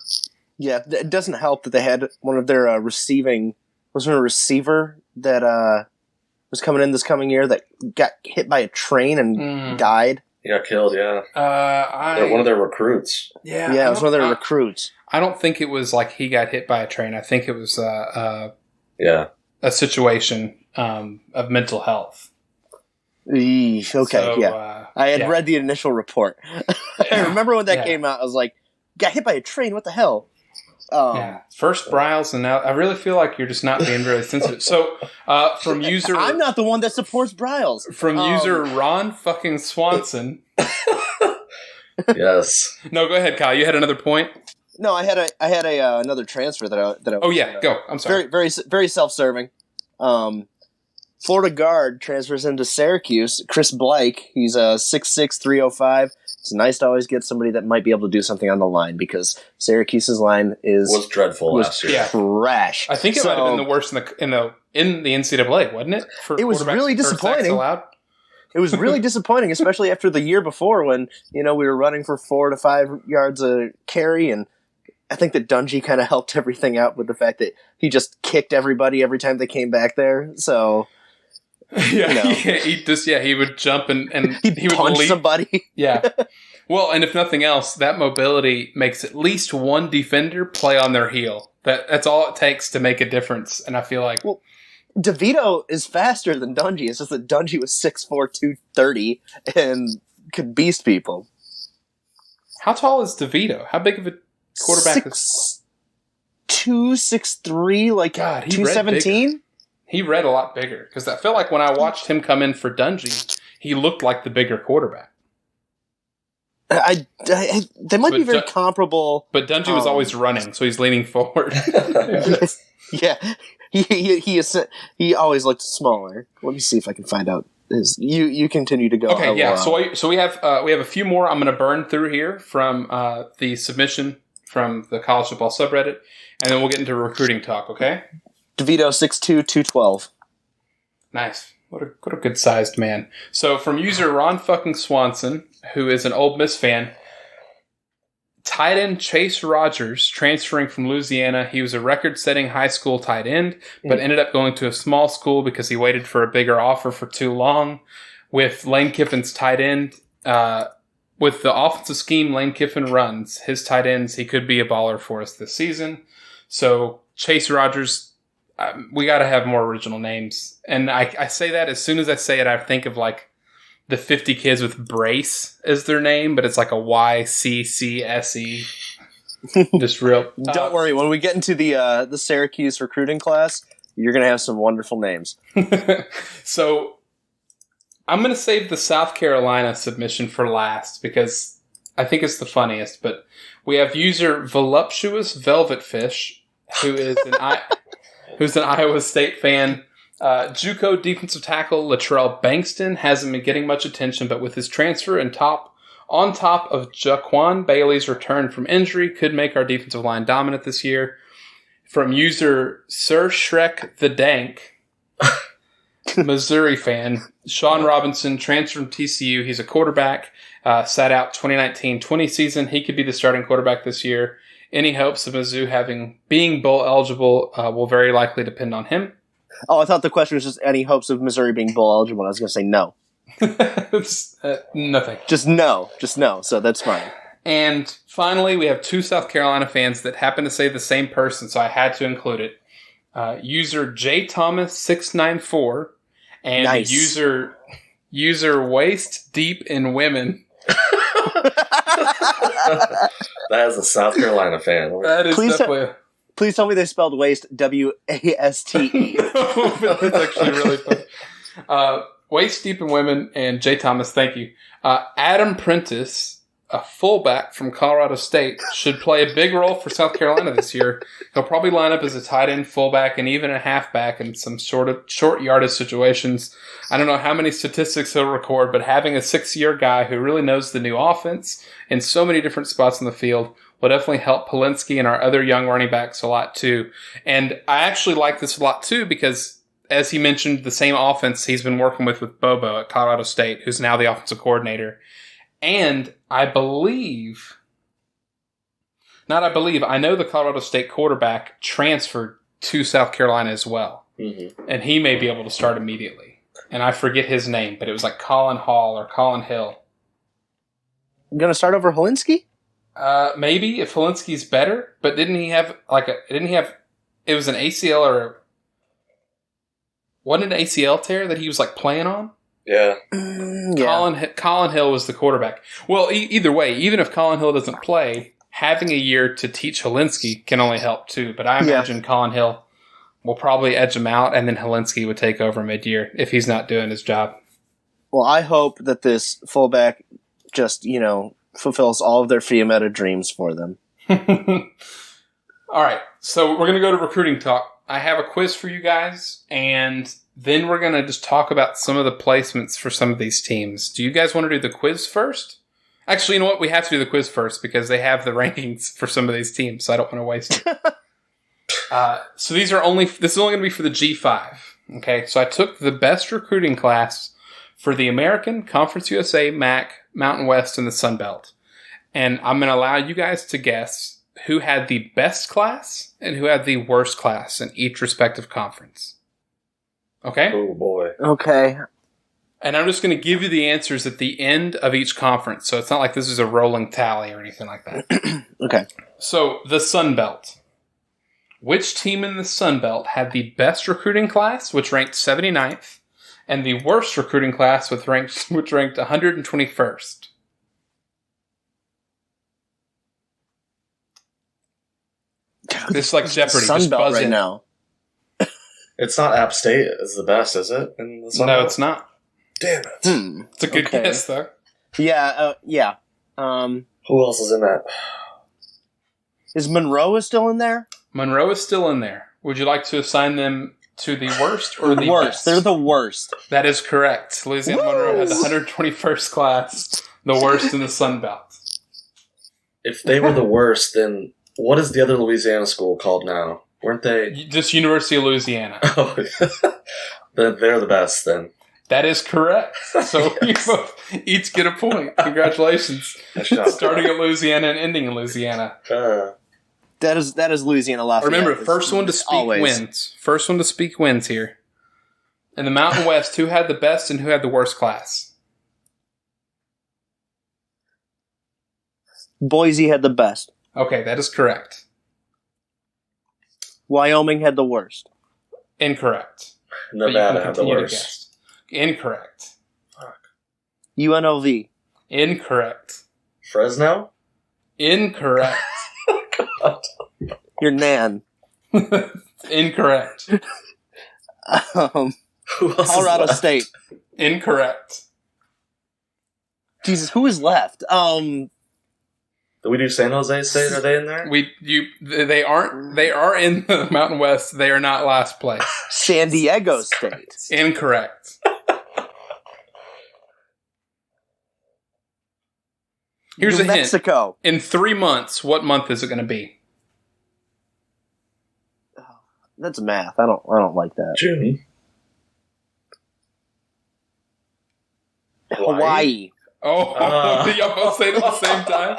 Yeah, it doesn't help that they had one of their wasn't a receiver that was coming in this coming year that got hit by a train and died. He got killed, yeah. One of their recruits. Yeah, it was one of their recruits. I don't think it was like he got hit by a train. I think it was a situation of mental health. Okay, so, yeah. I had read the initial report. I remember when that came out, I was like, got hit by a train, what the hell? First Bryles, and now I really feel like you're just not being really sensitive. So, from user, I'm not the one that supports Bryles. From user Ron fucking Swanson. Yes. No, go ahead, Kyle. You had another point. No, I had another transfer that I. Oh yeah, go. I'm sorry. Very very self-serving. Florida guard transfers into Syracuse. Chris Blake. He's a 6'6", 305. It's nice to always get somebody that might be able to do something on the line because Syracuse's line was dreadful last year. Trash. I think it might have been the worst in the NCAA, wasn't it? It was really disappointing. It was really disappointing, especially after the year before when we were running for 4 to 5 yards a carry, and I think that Dungy kind of helped everything out with the fact that he just kicked everybody every time they came back there. So. He would jump and he would punch leap. somebody. Yeah. Well, and if nothing else, that mobility makes at least one defender play on their heel. That's all it takes to make a difference. And I feel like DeVito is faster than Dungy. It's just that Dungy was 6'4", 230 and could beast people. How tall is DeVito? How big of a quarterback is 6'2", 6'3", like God, he 217? He read a lot bigger. Because I feel like when I watched him come in for Dungy, he looked like the bigger quarterback. They might be very comparable. But Dungy was always running, so he's leaning forward. Yeah. He always looked smaller. Let me see if I can find out. You continue to go. Okay, yeah. So we have a few more I'm going to burn through here from the submission from the college football subreddit, and then we'll get into recruiting talk. Okay. DeVito 6'2", 212. Nice. What a good sized man. So from user Ron fucking Swanson, who is an Ole Miss fan. Tight end Chase Rogers, transferring from Louisiana. He was a record-setting high school tight end, but ended up going to a small school because he waited for a bigger offer for too long. With Lane Kiffin's tight end, with the offensive scheme Lane Kiffin runs, his tight ends, he could be a baller for us this season. So Chase Rogers, we got to have more original names. And I say that as soon as I say it, I think of like the 50 kids with Brace as their name, but it's like a YCCSE. Just real. Don't worry. When we get into the Syracuse recruiting class, you're going to have some wonderful names. So I'm going to save the South Carolina submission for last because I think it's the funniest. But we have user Voluptuous Velvetfish, who is who's an Iowa State fan. JUCO defensive tackle Latrell Bankston hasn't been getting much attention, but with his transfer on top of Jaquan Bailey's return from injury, could make our defensive line dominant this year. From user Sir Shrek the Dank, Missouri fan, Sean Robinson, transferred from TCU. He's a quarterback, sat out 2019-20 season. He could be the starting quarterback this year. Any hopes of Mizzou being bowl eligible will very likely depend on him. Oh, I thought the question was just any hopes of Missouri being bowl eligible. I was going to say no. Nothing. Just no. So that's fine. And finally, we have two South Carolina fans that happen to say the same person, so I had to include it. User JThomas694 and nice. user Waist Deep in Women. That is a South Carolina fan. That is definitely. Please tell me they spelled waste W-A-S-T-E. That's actually really funny. Waist Deep in Women and Jay Thomas, thank you. Adam Prentice, a fullback from Colorado State, should play a big role for South Carolina this year. He'll probably line up as a tight end, fullback, and even a halfback in some sort of short yardage situations. I don't know how many statistics he'll record, but having a 6-year guy who really knows the new offense in so many different spots in the field will definitely help Polinsky and our other young running backs a lot too. And I actually like this a lot too because, as he mentioned, the same offense he's been working with Bobo at Colorado State, who's now the offensive coordinator. And I know the Colorado State quarterback transferred to South Carolina as well. Mm-hmm. And he may be able to start immediately. And I forget his name, but it was like Colin Hall or Colin Hill. I'm going to start over Polinsky? Maybe if Polinsky's better, but it was an ACL or wasn't it an ACL tear that he was like playing on? Yeah. Colin Hill was the quarterback. Well, either way, even if Colin Hill doesn't play, having a year to teach Polinsky can only help too. But I imagine Colin Hill will probably edge him out, and then Polinsky would take over mid-year if he's not doing his job. Well, I hope that this fullback just, fulfills all of their Fiumetta dreams for them. All right, so we're going to go to recruiting talk. I have a quiz for you guys, and then we're going to just talk about some of the placements for some of these teams. Do you guys want to do the quiz first? Actually, you know what? We have to do the quiz first because they have the rankings for some of these teams, so I don't want to waste it. So this is only going to be for the G5. Okay, so I took the best recruiting class for the American, Conference USA, MAC, Mountain West, and the Sun Belt. And I'm going to allow you guys to guess who had the best class and who had the worst class in each respective conference. Okay? Oh, boy. Okay. And I'm just going to give you the answers at the end of each conference. So it's not like this is a rolling tally or anything like that. Okay. So the Sun Belt. Which team in the Sun Belt had the best recruiting class, which ranked 79th, and the worst recruiting class, which ranked 121st? This is like Jeopardy. Sun Just Belt buzz right in. now. It's not App State is the best, is it? In the Sun No, Belt? it's not. Damn it. It's a good Okay. guess, though. Yeah. Who else is in that? Is Monroe still in there? Monroe is still in there. Would you like to assign them to the worst or the worst. best? They're the worst. That is correct. Louisiana Monroe had the 121st class, the worst in the Sun Belt. If they were the worst, then what is the other Louisiana school called now? Weren't they? Just University of Louisiana. Oh, they're the best then. That is correct. So you both each get a point. Congratulations. Nice job. Starting at Louisiana and ending in Louisiana. That is Louisiana Lafayette. Remember, first one to speak Always. wins. First one to speak wins here. In the Mountain West, who had the best and who had the worst class? Boise had the best. Okay, that is correct. Wyoming had the worst. Incorrect. But you Nevada can had the continue to worst. guess. Incorrect. UNLV. Incorrect. Fresno? Incorrect. Your Nan. Incorrect. Who else Colorado is left? State. Incorrect. Jesus, who is left? Did we do San Jose State? Are they in there? They aren't. They are in the Mountain West. They are not last place. San Diego State. Incorrect. Here's New a hint. Mexico. In 3 months, what month is it going to be? That's math. I don't like that. June. Hawaii. Oh, y'all both say it at the same time?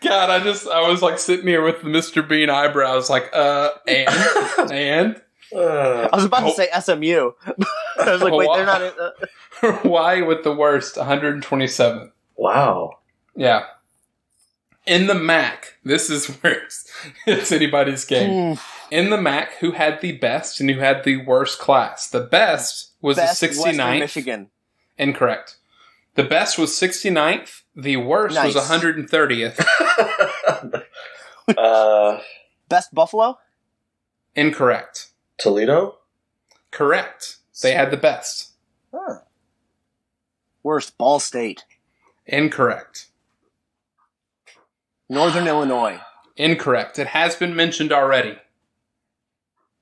God, I was like sitting here with the Mr. Bean eyebrows, like, and? I was about to say SMU. I was like, wait, they're not in. Hawaii with the worst, 127th. Wow. Yeah. In the MAC, this is where it's anybody's game. In the MAC, who had the best and who had the worst class? The best was Best the 69th. Western Michigan. Incorrect. The best was 69th. The worst was Nice. 130th. Best Buffalo? Incorrect. Toledo? Correct. They had the best. Huh. Worst Ball State. Incorrect. Northern Illinois. Incorrect. It has been mentioned already.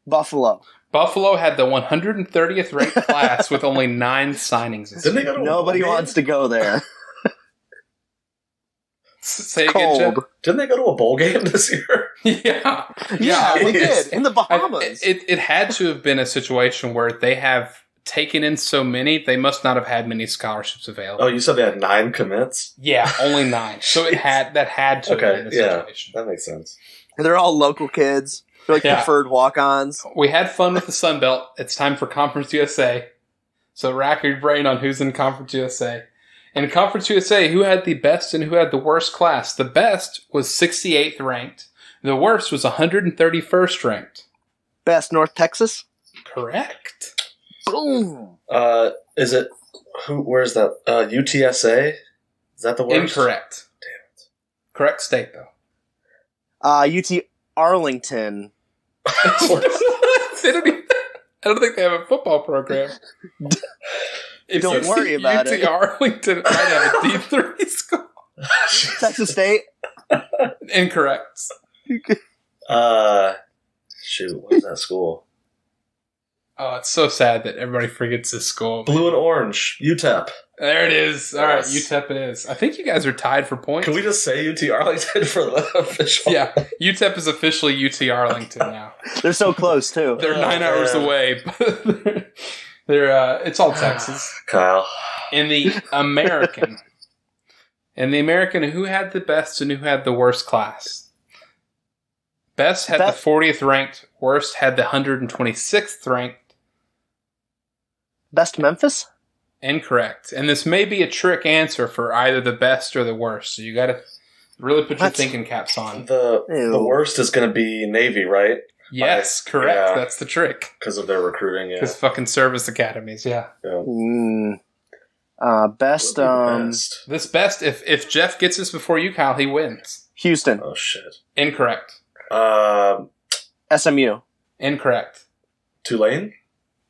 Buffalo. Buffalo had the 130th ranked class with only 9 signings. This Didn't they year. go to a Nobody bowl game? wants to go there. Say it again, Jeff. Cold. Didn't they go to a bowl game this year? Yeah. Yeah, we Yes. did. In the Bahamas. It had to have been a situation where they have taken in so many, they must not have had many scholarships available. Oh, you said they had 9 commits? Yeah, only 9. So that had to have Okay, been the yeah. situation. That makes sense. They're all local kids. They're like Yeah. preferred walk-ons. We had fun with the Sun Belt. It's time for Conference USA. So rack your brain on who's in Conference USA. In Conference USA, who had the best and who had the worst class? The best was 68th ranked. The worst was 131st ranked. Best North Texas. Correct. Boom. Is it where's that? UTSA? Is that the worst? Incorrect. Damn it. Correct state, though. UT Arlington. They don't even, I don't think they have a football program. If Don't you worry see about UT it. Arlington might have a D3 school. Texas State. Incorrect. Shoot, what is that school? Oh, it's so sad that everybody forgets this school. Blue and orange, UTEP. There it is. All right, Yes. UTEP it is. I think you guys are tied for points. Can we just say UT Arlington for the official? Yeah, UTEP is officially UT Arlington now. They're so close, too. They're 9 hours man. away, but they're it's all Texas. Kyle. In the American, who had the best and who had the worst class? Best had the 40th ranked. Worst had the 126th ranked. Best Memphis? Incorrect. And this may be a trick answer for either the best or the worst. So you got to Really put your What? thinking caps on. The worst is going to be Navy, right? Yes, correct. Yeah. That's the trick. Because of their recruiting, yeah. Because fucking service academies, yeah. Best. Best. This best, if Jeff gets this before you, Kyle, he wins. Houston. Oh, shit. Incorrect. SMU. Incorrect. Tulane?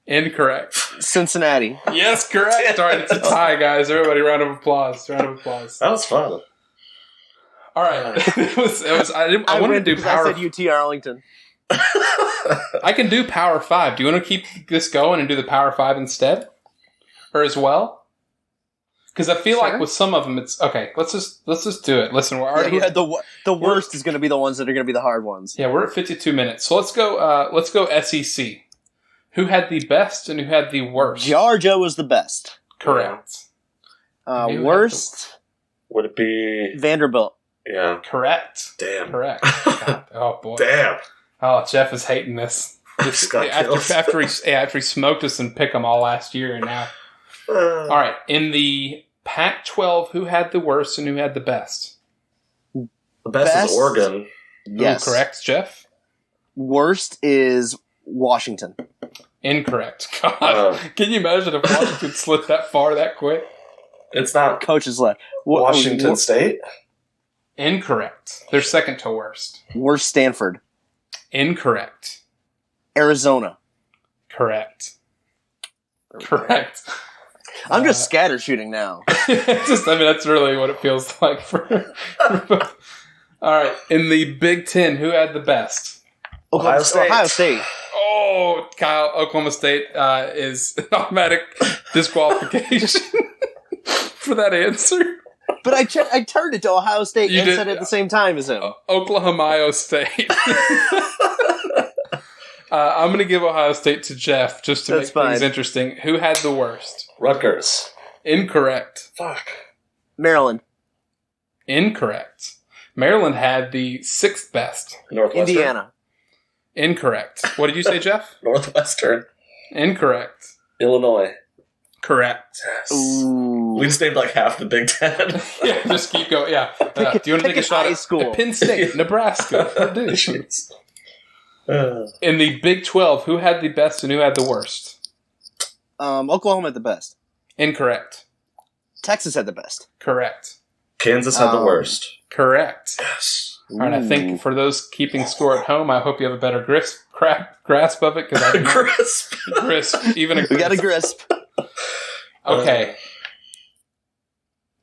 Incorrect. Cincinnati. Yes, correct. All right, it's a tie, guys. Everybody, round of applause. Round of applause. That was fun. All right. I wanted to do Power. I said UT Arlington. I can do Power 5. Do you want to keep this going and do the Power 5 instead? Or as well? Because I feel like with some of them, it's okay. Let's just do it. Listen, we're already the worst is going to be the ones that are going to be the hard ones. Yeah, we're at 52 minutes. So let's go SEC. Who had the best and who had the worst? Georgia was the best. Correct. Worst would it be Vanderbilt? Yeah. Correct. Damn. Correct. God. Oh boy. Damn. Oh, Jeff is hating this. After he smoked us and picked them all last year, and now. All right, in the Pac-12, who had the worst and who had the best? The best is Oregon. Yes. Ooh, correct, Jeff? Worst is Washington. Incorrect. God, can you imagine if Washington slipped that far that quick? It's not coaches left. Washington State? Incorrect. They're second to worst. Worst Stanford. Incorrect. Arizona. Correct. Correct. I'm just scatter shooting now. That's really what it feels like for all right. In the Big Ten, who had the best? Ohio State. Oh, Kyle, Oklahoma State is an automatic disqualification for that answer. But I turned it to Ohio State and said it at the same time as him. Oklahoma State. I'm going to give Ohio State to Jeff just to make things interesting. Who had the worst? Rutgers. Incorrect. Fuck. Maryland. Incorrect. Maryland had the sixth best. Northwestern. Indiana. Incorrect. What did you say, Jeff? Northwestern. Incorrect. Illinois. Correct. Yes. Ooh. We just named like half the Big Ten. Yeah, just keep going. Yeah. Do you want to take a shot at Penn State, Nebraska, Purdue? In the Big 12, who had the best and who had the worst? Oklahoma had the best. Incorrect. Texas had the best. Correct. Kansas had the worst. Correct. Yes. All right, I think for those keeping score at home, I hope you have a better grasp of it. Because I grasp. Even a grasp. We got a grasp. Okay.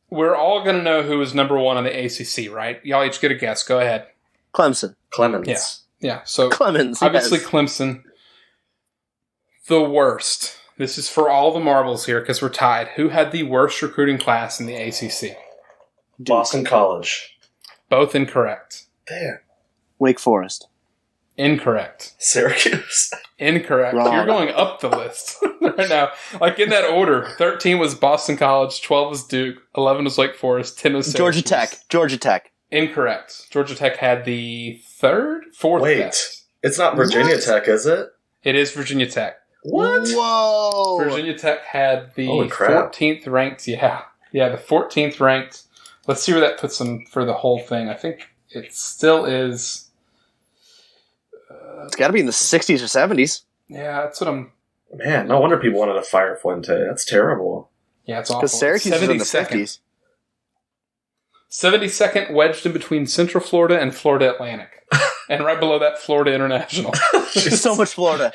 We're all going to know who is number one on the ACC, right? Y'all each get a guess. Go ahead. Clemson. Clemens. Yeah. So Clemens, obviously Clemson. The worst. This is for all the marbles here because we're tied. Who had the worst recruiting class in the ACC? Boston College. Both incorrect. Damn. Wake Forest. Incorrect. Syracuse. Incorrect. Wrong. You're going up the list right now. Like in that order. 13 was Boston College, 12 was Duke, 11 was Wake Forest, 10 was Syracuse. Georgia Tech. Incorrect. Georgia Tech had the fourth best. It's not Virginia Tech, is it? It is Virginia Tech. What? Whoa. Virginia Tech had the 14th ranked. Yeah, the 14th ranked. Let's see where that puts them for the whole thing. I think it still is. It's got to be in the 60s or 70s. Yeah, that's what I'm... Man, no wonder people wanted to fire Fuente. That's terrible. Yeah, it's awful. Because Syracuse is in the 50s. 72nd, wedged in between Central Florida and Florida Atlantic. And right below that, Florida International. There's so much Florida.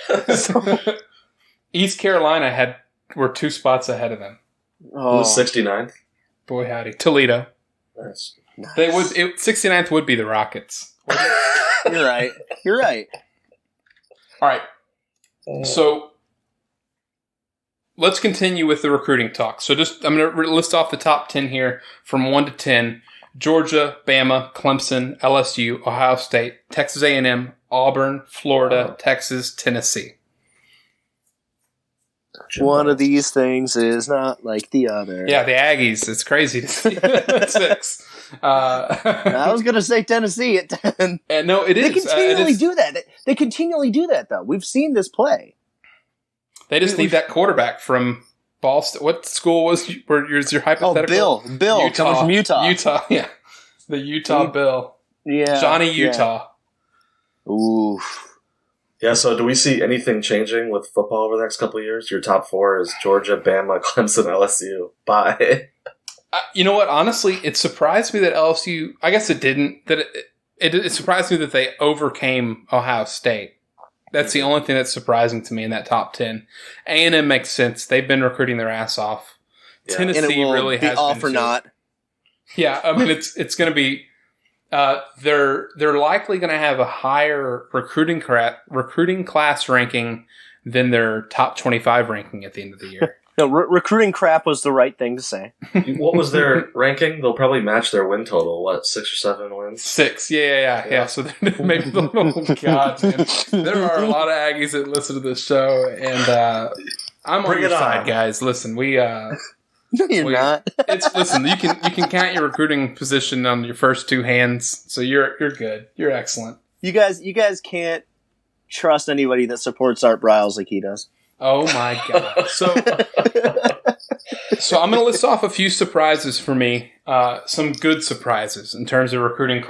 East Carolina were 2 spots ahead of them. Oh. Who's 69th? Boy, howdy. Toledo. Nice. 69th would be the Rockets. You're right. All right. So let's continue with the recruiting talk. So I'm going to list off the top 10 here from 1 to 10. Georgia, Bama, Clemson, LSU, Ohio State, Texas A&M, Auburn, Florida, Texas, Tennessee. One of these things is not like the other. Yeah, the Aggies. It's crazy to see 6. I was going to say Tennessee at 10. No, it is. They continually do that. They continually do that, though. We've seen this play. They just need that quarterback from Boston. What school was your hypothetical? Oh, Bill. Utah. Coming from Utah. Yeah. The Utah Bill. Yeah. Johnny Utah. Yeah. Ooh. Yeah, so do we see anything changing with football over the next couple of years? Your top 4 is Georgia, Bama, Clemson, LSU. Bye. You know what? Honestly, it surprised me that LSU. I guess it didn't. That it surprised me that they overcame Ohio State. That's the only thing that's surprising to me in that top 10. A&M makes sense. They've been recruiting their ass off. Yeah. Tennessee and it will really be has off been or too. not. Yeah, I mean it's going to be. They're likely going to have a higher recruiting class ranking than their top 25 ranking at the end of the year. No, recruiting crap was the right thing to say. What was their ranking? They'll probably match their win total. What, 6 or 7 wins? 6, yeah. So maybe oh god, man. There are a lot of Aggies that listen to this show, and I'm on your side, guys. Listen, we. No, you're not. Listen. You can count your recruiting position on your first 2 hands, so you're good. You're excellent. You guys can't trust anybody that supports Art Briles like he does. Oh my god! So I'm going to list off a few surprises for me. Some good surprises in terms of recruiting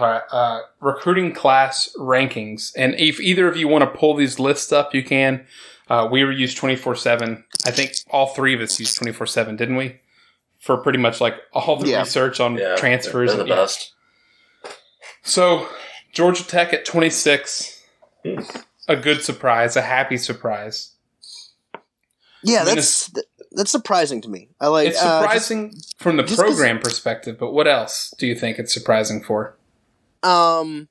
class rankings. And if either of you want to pull these lists up, you can. We use 24/7. I think all 3 of us use 24/7, didn't we? For pretty much like all the research on transfers. They're the best. So Georgia Tech at 26, a good surprise, a happy surprise. Yeah, that's surprising to me. I like it's surprising from the program perspective, but what else do you think it's surprising for? The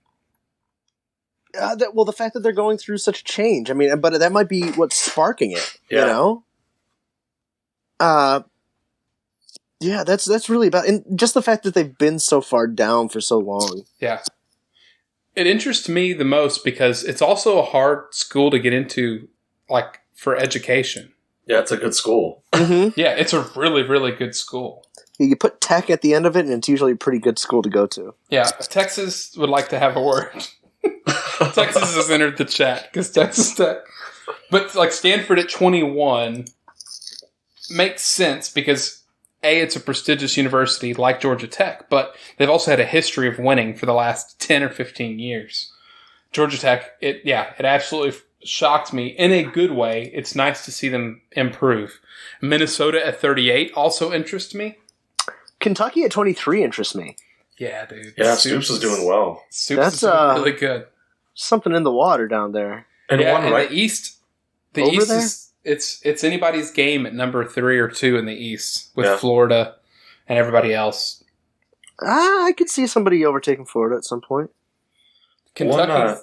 fact that they're going through such a change. I mean, but that might be what's sparking it. Yeah. You know. Yeah, that's really about, and just the fact that they've been so far down for so long. Yeah. It interests me the most because it's also a hard school to get into, like, for education. Yeah, it's a good school. Mm-hmm. Yeah, it's a really, really good school. You put Tech at the end of it, and it's usually a pretty good school to go to. Yeah, Texas would like to have a word. Texas has entered the chat because Texas Tech. But, like, Stanford at 21 makes sense because, A, it's a prestigious university like Georgia Tech, but they've also had a history of winning for the last 10 or 15 years. Georgia Tech, it absolutely shocked me in a good way. It's nice to see them improve. Minnesota at 38 also interests me. Kentucky at 23 interests me. Yeah, dude. Yeah, Stoops is doing well. Stoops is doing really good. Something in the water down there. And the East. The Over East there? it's anybody's game at number 3 or 2 in the East with Florida and everybody else. I could see somebody overtaking Florida at some point. Kentucky.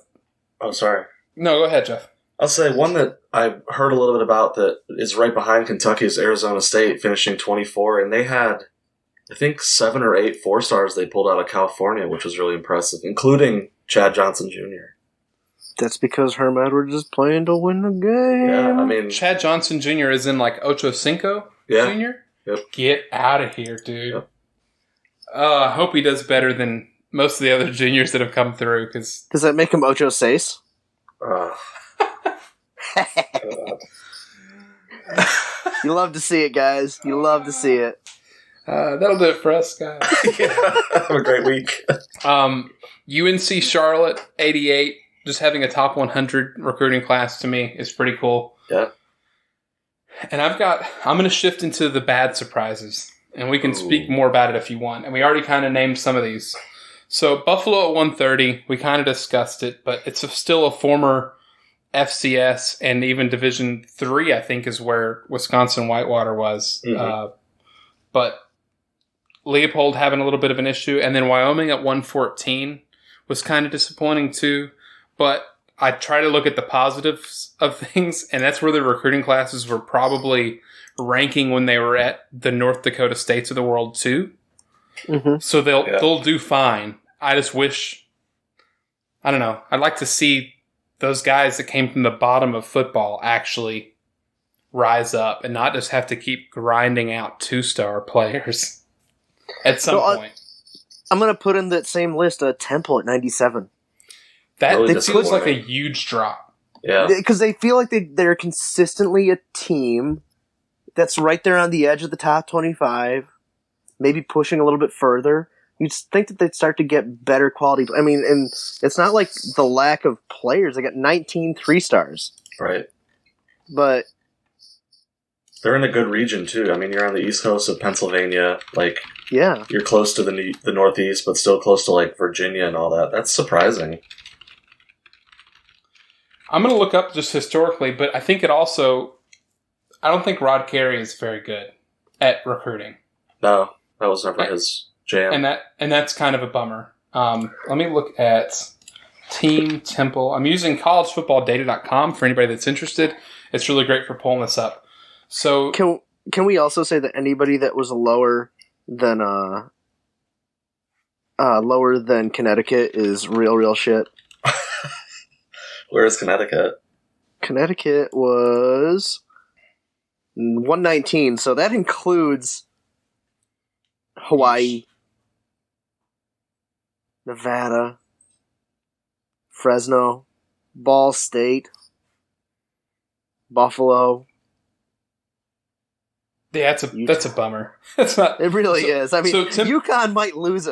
Sorry. No, go ahead, Jeff. I'll say one that I heard a little bit about that is right behind Kentucky is Arizona State, finishing 24, and they had, I think, 7 or 8 4-stars they pulled out of California, which was really impressive, including Chad Johnson Jr. That's because Herm Edwards is playing to win the game. Yeah, I mean, Chad Johnson Jr. is in like Ocho Cinco Jr.? Yep. Get out of here, dude. Yep. I hope he does better than most of the other juniors that have come through. Cause does that make him Ocho Seis? You love to see it, guys. You love to see it. That'll do it for us, guys. Have a great week. UNC Charlotte, 88. Just having a top 100 recruiting class to me is pretty cool. Yeah. And I'm going to shift into the bad surprises. And we can speak more about it if you want. And we already kind of named some of these. So Buffalo at 130, we kind of discussed it, but it's still a former FCS and even Division III, I think, is where Wisconsin Whitewater was. Mm-hmm. But Leopold having a little bit of an issue. And then Wyoming at 114 was kind of disappointing too. But I try to look at the positives of things, and that's where the recruiting classes were probably ranking when they were at the North Dakota States of the world too. Mm-hmm. So they'll do fine. I just wish, I don't know, I'd like to see those guys that came from the bottom of football actually rise up and not just have to keep grinding out 2-star players at some point. I'm going to put in that same list Temple at 97. That really feels like a huge drop. Yeah. Because they feel like they're consistently a team that's right there on the edge of the top 25, maybe pushing a little bit further, You'd think that they'd start to get better quality. I mean, and it's not like the lack of players. They got 19 3-stars. Right. But they're in a good region, too. I mean, you're on the east coast of Pennsylvania. Like, yeah, you're close to the Northeast, but still close to, like, Virginia and all that. That's surprising. I'm going to look up just historically, but I think it also... I don't think Rod Carey is very good at recruiting. No, that was never his jam. And that's kind of a bummer. Let me look at Team Temple. I'm using collegefootballdata.com for anybody that's interested. It's really great for pulling this up. So can we also say that anybody that was lower than Connecticut is real shit? Where is Connecticut? Connecticut was 119, so that includes Hawaii, Nevada, Fresno, Ball State, Buffalo. Yeah, that's a bummer. It's not. It really is. I mean, UConn might lose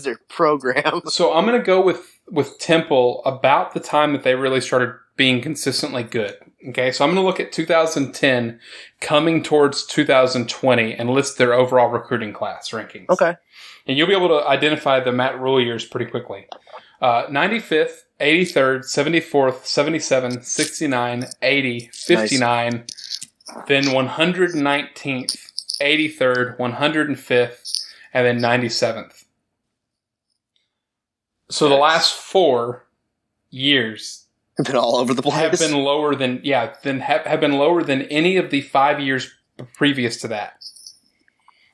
their program. So I'm going to go with Temple about the time that they really started being consistently good. Okay, so I'm going to look at 2010 coming towards 2020 and list their overall recruiting class rankings. Okay. And you'll be able to identify the Matt Rule years pretty quickly. 95th, 83rd, 74th, 77, 69, 80, 59, nice. Then 119th, 83rd, 105th, and then 97th. So the last 4 years have been all over the place. Have been lower than have been lower than any of the 5 years previous to that,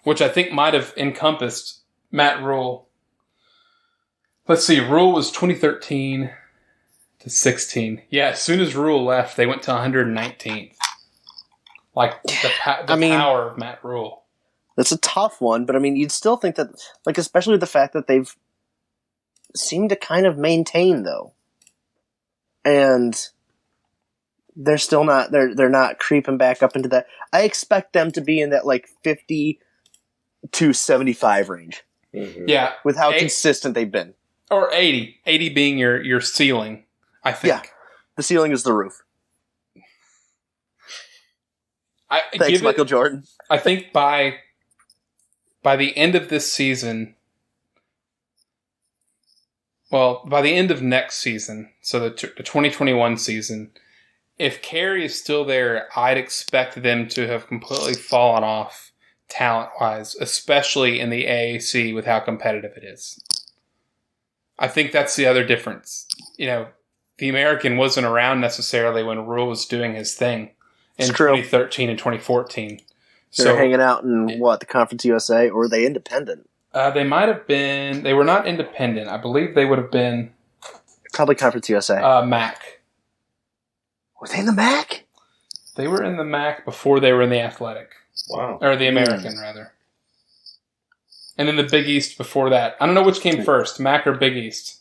which I think might have encompassed Matt Rule. Let's see, Rule was 2013 to 16. Yeah, as soon as Rule left, they went to 119th. Like the power of Matt Rule. That's a tough one, but I mean, you'd still think that, like, especially with the fact that they've seemed to kind of maintain though. And they're still not. They're not creeping back up into that. I expect them to be in that like 50 to 75 range. Mm-hmm. Yeah, with how consistent they've been. Or 80. 80 being your ceiling. I think. Yeah, the ceiling is the roof. Thanks, Michael Jordan. I think by the end of this season. Well, by the end of next season, so the 2021 season, if Carey is still there, I'd expect them to have completely fallen off talent-wise, especially in the AAC with how competitive it is. I think that's the other difference. You know, the American wasn't around necessarily when Rule was doing his thing in 2013 and 2014. They're hanging out in, the Conference USA, or were they independent? They might have been. They were not independent. I believe they would have been. Probably Conference USA. MAC. Were they in the MAC? They were in the MAC before they were in the Athletic. Wow. Or the American, rather. And then the Big East before that. I don't know which came first, MAC or Big East.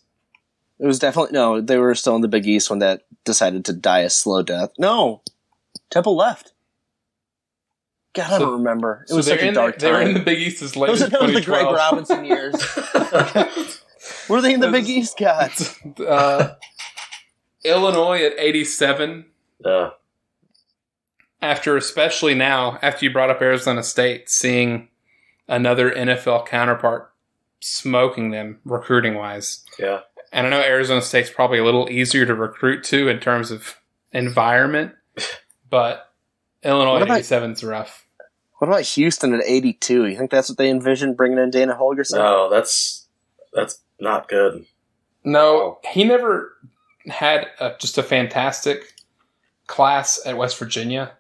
It was definitely... No, they were still in the Big East when that decided to die a slow death. No! Temple left. God, I don't remember. It was such a dark time. They were in the Big East as late as 2012. That was the Greg Robinson years. Were they in the Big East, guys? Illinois at 87. Especially now, after you brought up Arizona State, seeing another NFL counterpart smoking them recruiting-wise. Yeah. And I know Arizona State's probably a little easier to recruit to in terms of environment, but Illinois at 87's rough. What about Houston at 82? You think that's what they envisioned, bringing in Dana Holgorsen? No, that's not good. No, he never had just a fantastic class at West Virginia.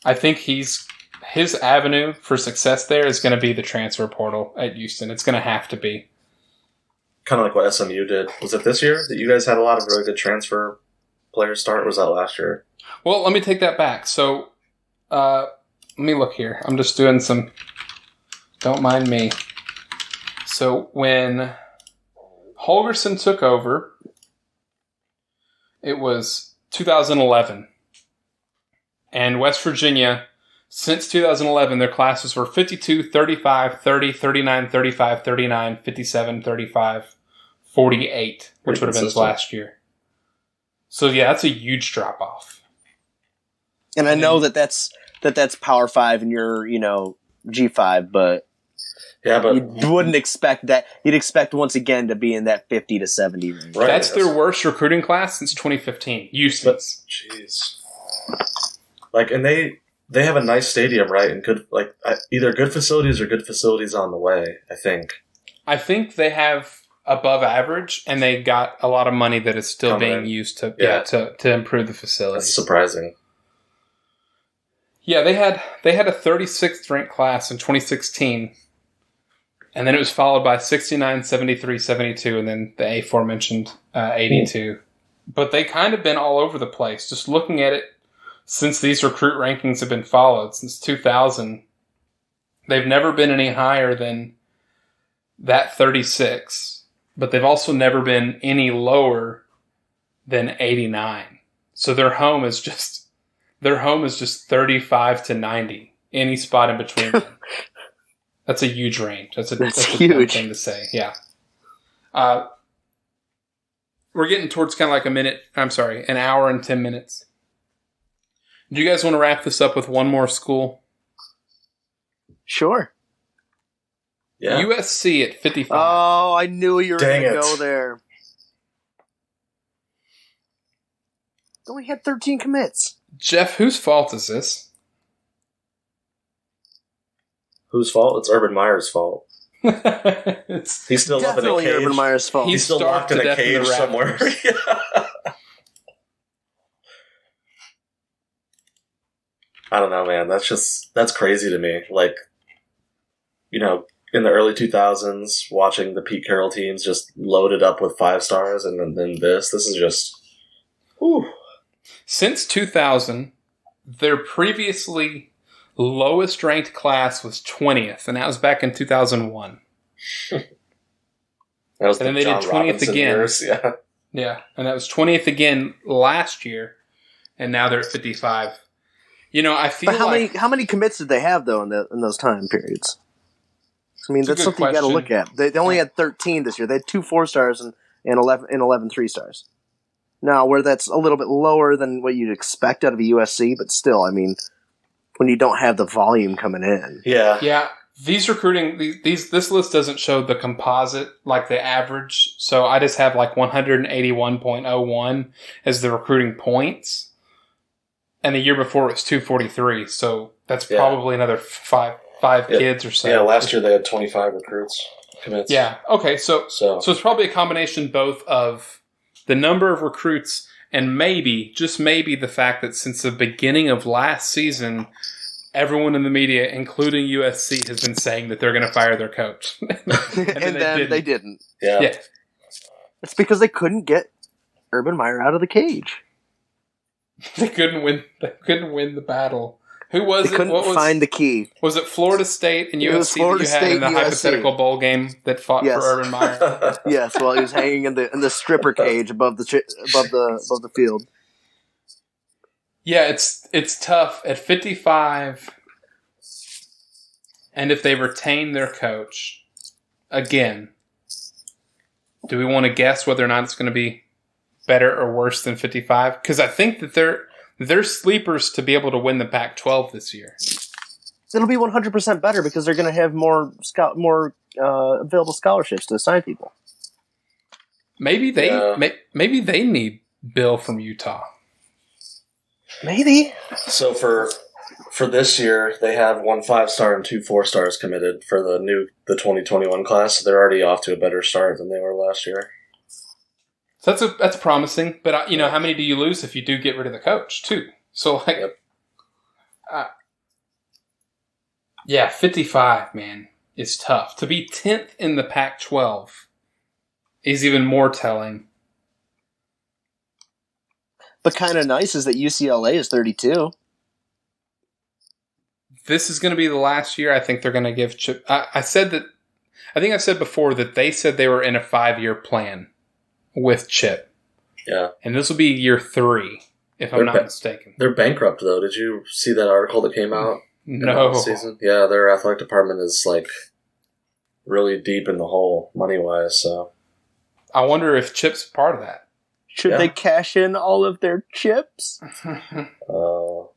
I think his avenue for success there is going to be the transfer portal at Houston. It's going to have to be. Kind of like what SMU did. Was it this year that you guys had a lot of really good transfer players start, or was that last year? Well, let me take that back. So, let me look here. I'm just doing some... Don't mind me. So, when Holgorsen took over, it was 2011. And West Virginia Since 2011, their classes were 52, 35, 30, 39, 35, 39, 57, 35, 48, which would have been last year. So, yeah, that's a huge drop-off. And I know that's Power 5 and you're, G5, but you wouldn't expect that. You'd expect, once again, to be in that 50 to 70 range. Right. That's their worst recruiting class since 2015. UCLA. Jeez. And they have a nice stadium, right? And good, either good facilities or good facilities on the way, I think. I think they have above average, and they got a lot of money that is still being used to improve the facility. That's surprising. Yeah, they had a 36th ranked class in 2016, and then it was followed by 69, 73, 72, and then the aforementioned 82. But they kind of been all over the place. Just looking at it, since these recruit rankings have been followed since 2000, they've never been any higher than that 36, but they've also never been any lower than 89. So their home is just 35 to 90, any spot in between them. That's a huge range. That's a huge thing to say. Yeah. We're getting towards kind of like an hour and 10 minutes. Do you guys want to wrap this up with one more school? Sure. Yeah. USC at 55. Oh, I knew you were going to go there. They only had 13 commits. Jeff, whose fault is this? Whose fault? It's Urban Meyer's fault. He's still up in a cage. Urban Meyer's fault. He's still locked in a cage somewhere. I don't know, man. That's crazy to me. In the early 2000s, watching the Pete Carroll teams just loaded up with 5 stars, and then this is just... Whew. Since 2000, their previously lowest ranked class was 20th, and that was back in 2001. That was and then they did 20th again. Years, yeah. Yeah, and that was 20th again last year, and now they're at 55. I feel how many commits did they have though in those time periods? I mean, that's something you got to look at. They only had 13 this year. They had 2 4-stars and 11 3-stars. Now, where that's a little bit lower than what you'd expect out of a USC, but still, I mean, when you don't have the volume coming in. Yeah. Yeah. These recruiting, this list doesn't show the composite, like the average. So I just have 181.01 as the recruiting points. And the year before it was 243. So that's probably another five kids or so. Yeah, last year they had 25 recruits commits. Yeah. Okay. So it's probably a combination both of the number of recruits and just maybe the fact that since the beginning of last season, everyone in the media, including USC, has been saying that they're going to fire their coach. and then they didn't. Yeah. It's because they couldn't get Urban Meyer out of the cage. They couldn't win the battle. Who was they it? Couldn't find the key. Was it Florida State and USC that you had in the hypothetical bowl game that fought for Urban Meyer? Yes, well, he was hanging in the stripper cage above the field. Yeah, it's tough at 55, and if they retain their coach again, do we want to guess whether or not it's going to be better or worse than 55? Because I think that they're sleepers to be able to win the Pac-12 this year. It'll be 100% better because they're going to have more available scholarships to assign people. Maybe they need Bill from Utah. Maybe. So for this year, they have 1 5-star and 2 4-stars committed for the 2021 class. So they're already off to a better start than they were last year. So that's promising, but how many do you lose if you do get rid of the coach too? So 55, man, is tough. To be 10th in the Pac-12 is even more telling. But kind of nice is that UCLA is 32. This is going to be the last year. I think they're going to give Chip. I think I said before that they said they were in a 5-year plan with Chip. Yeah. And this will be year 3, if I'm not mistaken. They're bankrupt, though. Did you see that article that came out? in the No. offseason. Yeah, their athletic department is like really deep in the hole money wise. So I wonder if Chip's part of that. Should they cash in all of their chips? Well,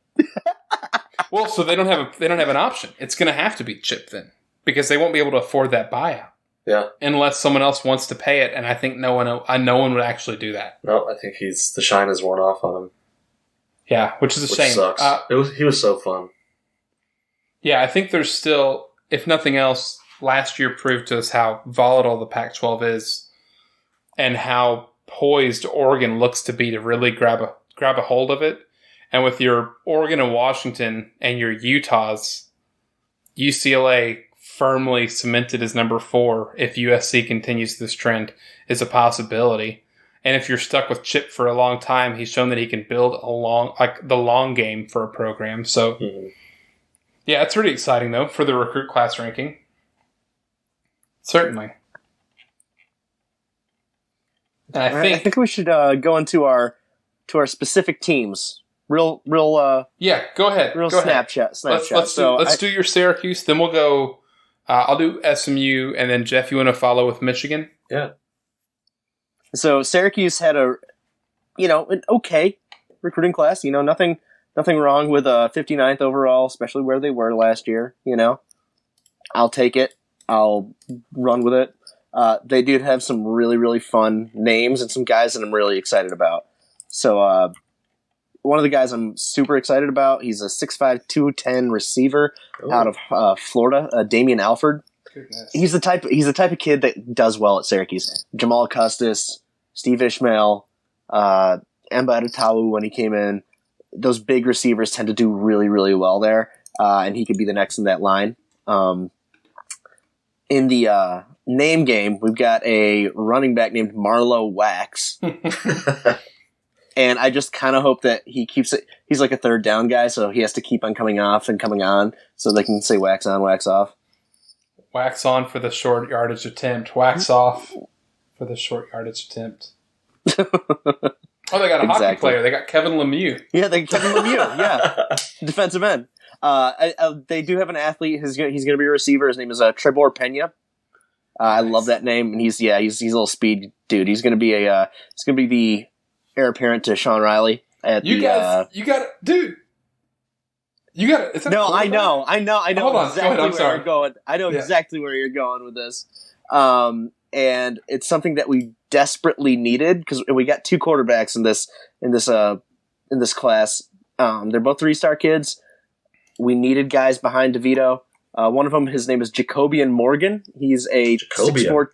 so they don't have an option. It's going to have to be Chip then, because they won't be able to afford that buyout. Yeah, unless someone else wants to pay it, and I think no one would actually do that. No, I think the shine has worn off on him. Yeah, which is a shame. Sucks. He was so fun. Yeah, I think there's still, if nothing else, last year proved to us how volatile the Pac-12 is, and how poised Oregon looks to be to really grab a hold of it. And with your Oregon and Washington and your Utahs, UCLA firmly cemented as number 4 if USC continues this trend is a possibility. And if you're stuck with Chip for a long time, he's shown that he can build the long game for a program. So, yeah, it's really exciting, though, for the recruit class ranking. Certainly. And I think we should go into our specific teams. Real. Yeah, go ahead. Real go Snapchat. Let's do your Syracuse. Then we'll go. I'll do SMU, and then Jeff, you want to follow with Michigan? Yeah. So Syracuse had an okay recruiting class. Nothing wrong with 59th overall, especially where they were last year. I'll take it. I'll run with it. They did have some really, really fun names and some guys that I'm really excited about. So one of the guys I'm super excited about, he's a 6'5", 210 receiver out of Florida, Damian Alford. Goodness. He's the type of kid that does well at Syracuse. Jamal Custis, Steve Ishmael, Emba Adetawu when he came in. Those big receivers tend to do really, really well there, and he could be the next in that line. In the name game, we've got a running back named Marlo Wax. And I just kind of hope that he keeps it. He's like a third down guy, so he has to keep on coming off and coming on so they can say wax on, wax off. Wax on for the short yardage attempt. Wax off for the short yardage attempt. They got a hockey player. They got Kevin Lemieux. Yeah, Kevin Lemieux. Yeah, defensive end. They do have an athlete. He's going to be a receiver. His name is Trebor Pena. I love that name, and he's a little speed dude. He's going to be the heir apparent to Sean Riley at dude. No, I know. Hold on, exactly I'm sorry. You're going. I know exactly where you're going with this. And it's something that we desperately needed because we got 2 quarterbacks in this class. They're both 3-star kids. We needed guys behind DeVito. One of them, his name is Jacobian Morgan. He's a 6'4",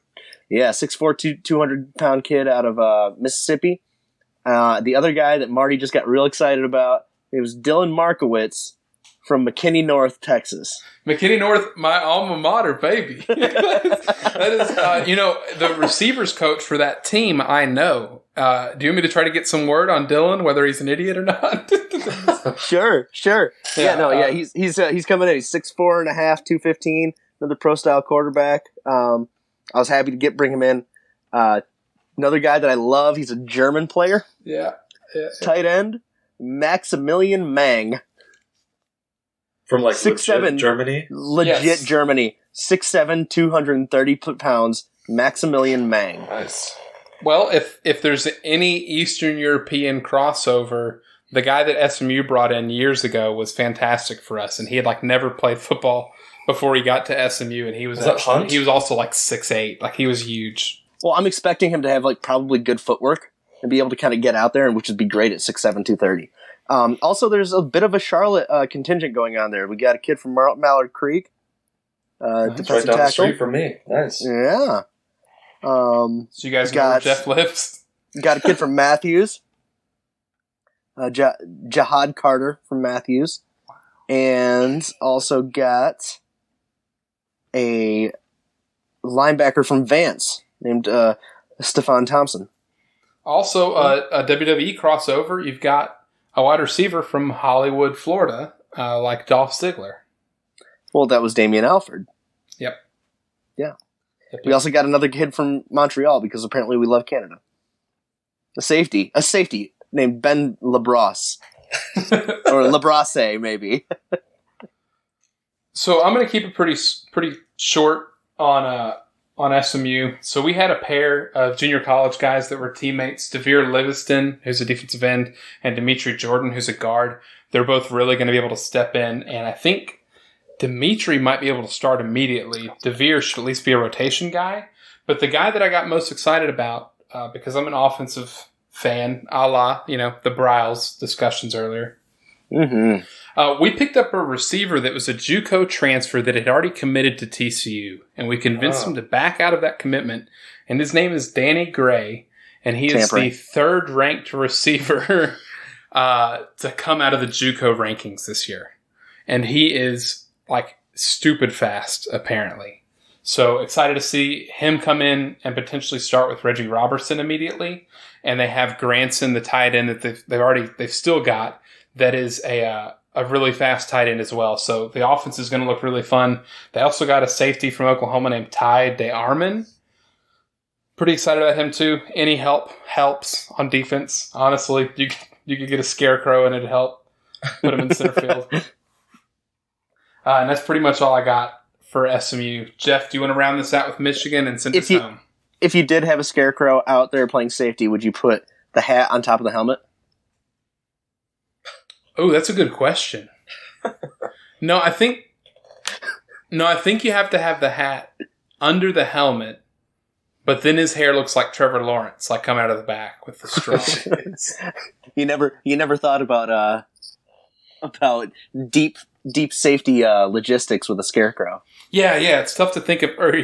200-pound kid out of Mississippi. The other guy that Marty just got real excited about, it was Dylan Markowitz from McKinney North, Texas. McKinney North, my alma mater, baby. that is, the receivers coach for that team, I know. Do you want me to try to get some word on Dylan, whether he's an idiot or not? Sure. He's coming in. He's 6'4.5", 215, another pro-style quarterback. I was happy to bring him in. Another guy that I love, he's a German player. Yeah. Tight end, Maximilian Mang. From 6'7", Germany? Legit Germany. 6'7", 230 pounds, Maximilian Mang. Nice. Well, if there's any Eastern European crossover, the guy that SMU brought in years ago was fantastic for us, and he had never played football before he got to SMU, and he was also 6'8", he was huge. Well, I'm expecting him to have probably good footwork and be able to kind of get out there, which would be great at 6'7", 230. Also, there's a bit of a Charlotte contingent going on there. We got a kid from Mallard Creek, defensive right down tackle. The street from me. Nice. Yeah. So you guys know where Jeff lives? Got a kid from Matthews, Jahad Carter from Matthews, and also got a linebacker from Vance named Stephon Thompson. Also, a WWE crossover. You've got a wide receiver from Hollywood, Florida, like Dolph Ziggler. Well, that was Damian Alford. Yep. Yeah. Yep. We also got another kid from Montreal because apparently we love Canada. A safety named Ben Labrosse. Or Labrasse, maybe. So I'm going to keep it pretty short on SMU. So we had a pair of junior college guys that were teammates, Devere Livingston, who's a defensive end, and Dimitri Jordan, who's a guard. They're both really going to be able to step in, and I think Dimitri might be able to start immediately. Devere should at least be a rotation guy. But the guy that I got most excited about, because I'm an offensive fan, a la, the Bryles discussions earlier. Mm-hmm. We picked up a receiver that was a JUCO transfer that had already committed to TCU, and we convinced him to back out of that commitment. And his name is Danny Gray, and he is the third-ranked receiver to come out of the JUCO rankings this year. And he is, stupid fast, apparently. So excited to see him come in and potentially start with Reggie Robertson immediately. And they have Granson, the tight end that they've still got, that is a really fast tight end as well. So the offense is going to look really fun. They also got a safety from Oklahoma named Ty DeArmond. Pretty excited about him too. Any help helps on defense. Honestly, you could get a scarecrow and it'd help. Put him in center field. And that's pretty much all I got for SMU. Jeff, do you want to round this out with Michigan and send us home? If you did have a scarecrow out there playing safety, would you put the hat on top of the helmet? Oh, that's a good question. No, I think you have to have the hat under the helmet, but then his hair looks like Trevor Lawrence, coming out of the back with the straw. You never thought about deep safety logistics with a scarecrow. Yeah, it's tough to think of. Or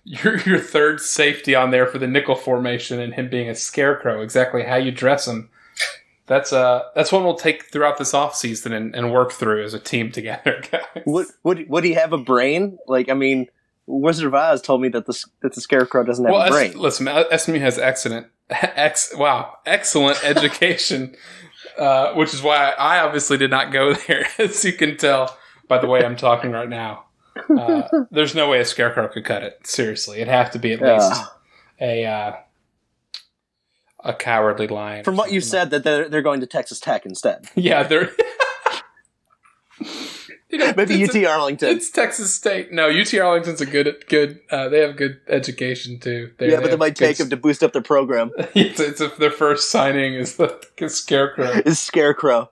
your third safety on there for the nickel formation and him being a scarecrow. Exactly how you dress him. That's one we'll take throughout this offseason and work through as a team together, guys. Would he have a brain? Wizard of Oz told me that the scarecrow doesn't have a brain. Listen, SMU has excellent education, which is why I obviously did not go there, as you can tell by the way I'm talking right now. There's no way a scarecrow could cut it. Seriously, it'd have to be at least a cowardly lion. From what you said, that they're going to Texas Tech instead. Yeah, they're. Maybe UT Arlington. It's Texas State. No, UT Arlington's a good. They have good education too. But they might take them to boost up their program. It's their first signing is the scarecrow. Is scarecrow.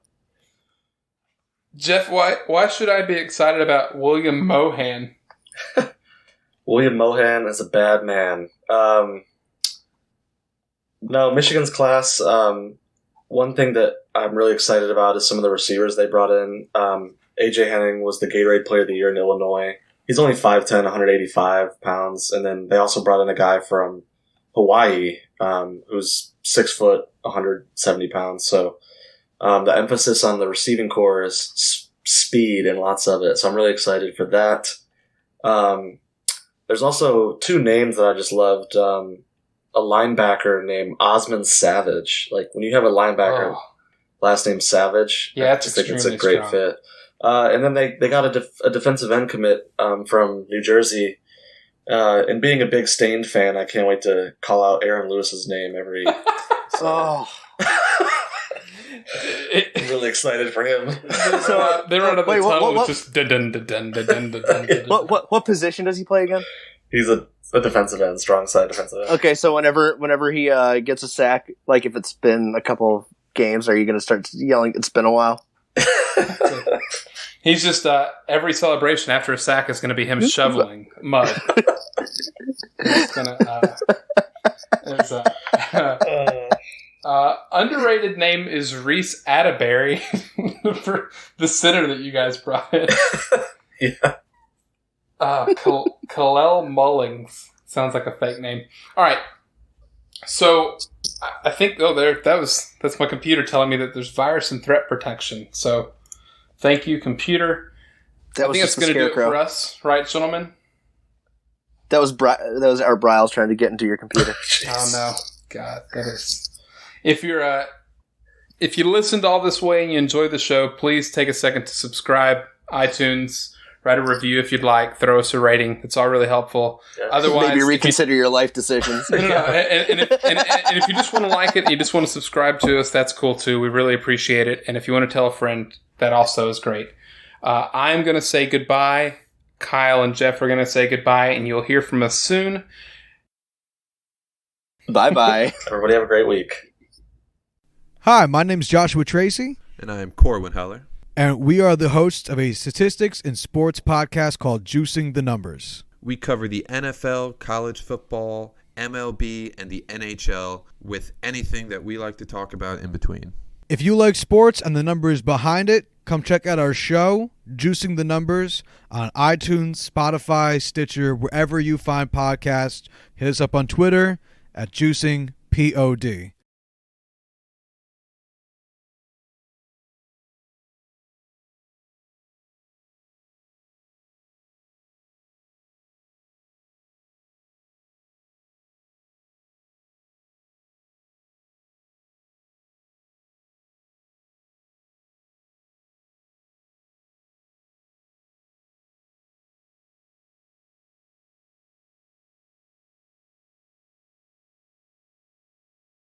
Jeff, why should I be excited about William Mohan? William Mohan is a bad man. No, Michigan's class. One thing that I'm really excited about is some of the receivers they brought in. AJ Henning was the Gatorade Player of the Year in Illinois. He's only 5'10", 185 pounds. And then they also brought in a guy from Hawaii who's 6 foot, 170 pounds. So the emphasis on the receiving core is speed and lots of it. So I'm really excited for that. There's also two names that I just loved. A linebacker named Osmond Savage. When you have a linebacker last name Savage, I just think it's a great fit. And then they got a defensive end commit from New Jersey. And being a big Stained fan, I can't wait to call out Aaron Lewis's name every. I'm really excited for him. So they run out of the tunnel with just dun. What position does he play again? He's a defensive end, strong side defensive end. Okay, so whenever he gets a sack, if it's been a couple of games, are you going to start yelling, "It's been a while"? He's just every celebration after a sack is going to be him shoveling mud. It's gonna. Underrated name is Reese Atterbury for the center that you guys brought in. Yeah. Kalel Mullings sounds like a fake name. All right, so I think that's my computer telling me that there's virus and threat protection. So thank you, computer. I think that's going to do it for us, right, gentlemen? That was our Bryles trying to get into your computer. Oh no, God, that is. If you listened all this way and you enjoy the show, please take a second to subscribe, iTunes. Write a review if you'd like. Throw us a rating. It's all really helpful. Yeah. Otherwise, maybe reconsider your life decisions. No. And if you just want to like it, and you just want to subscribe to us, that's cool too. We really appreciate it. And if you want to tell a friend, that also is great. I'm going to say goodbye. Kyle and Jeff are going to say goodbye, and you'll hear from us soon. Bye-bye. Everybody have a great week. Hi, my name is Joshua Tracy. And I am Corwin Heller. And we are the hosts of a statistics and sports podcast called Juicing the Numbers. We cover the NFL, college football, MLB, and the NHL with anything that we like to talk about in between. If you like sports and the numbers behind it, come check out our show, Juicing the Numbers, on iTunes, Spotify, Stitcher, wherever you find podcasts. Hit us up on Twitter at JuicingPod.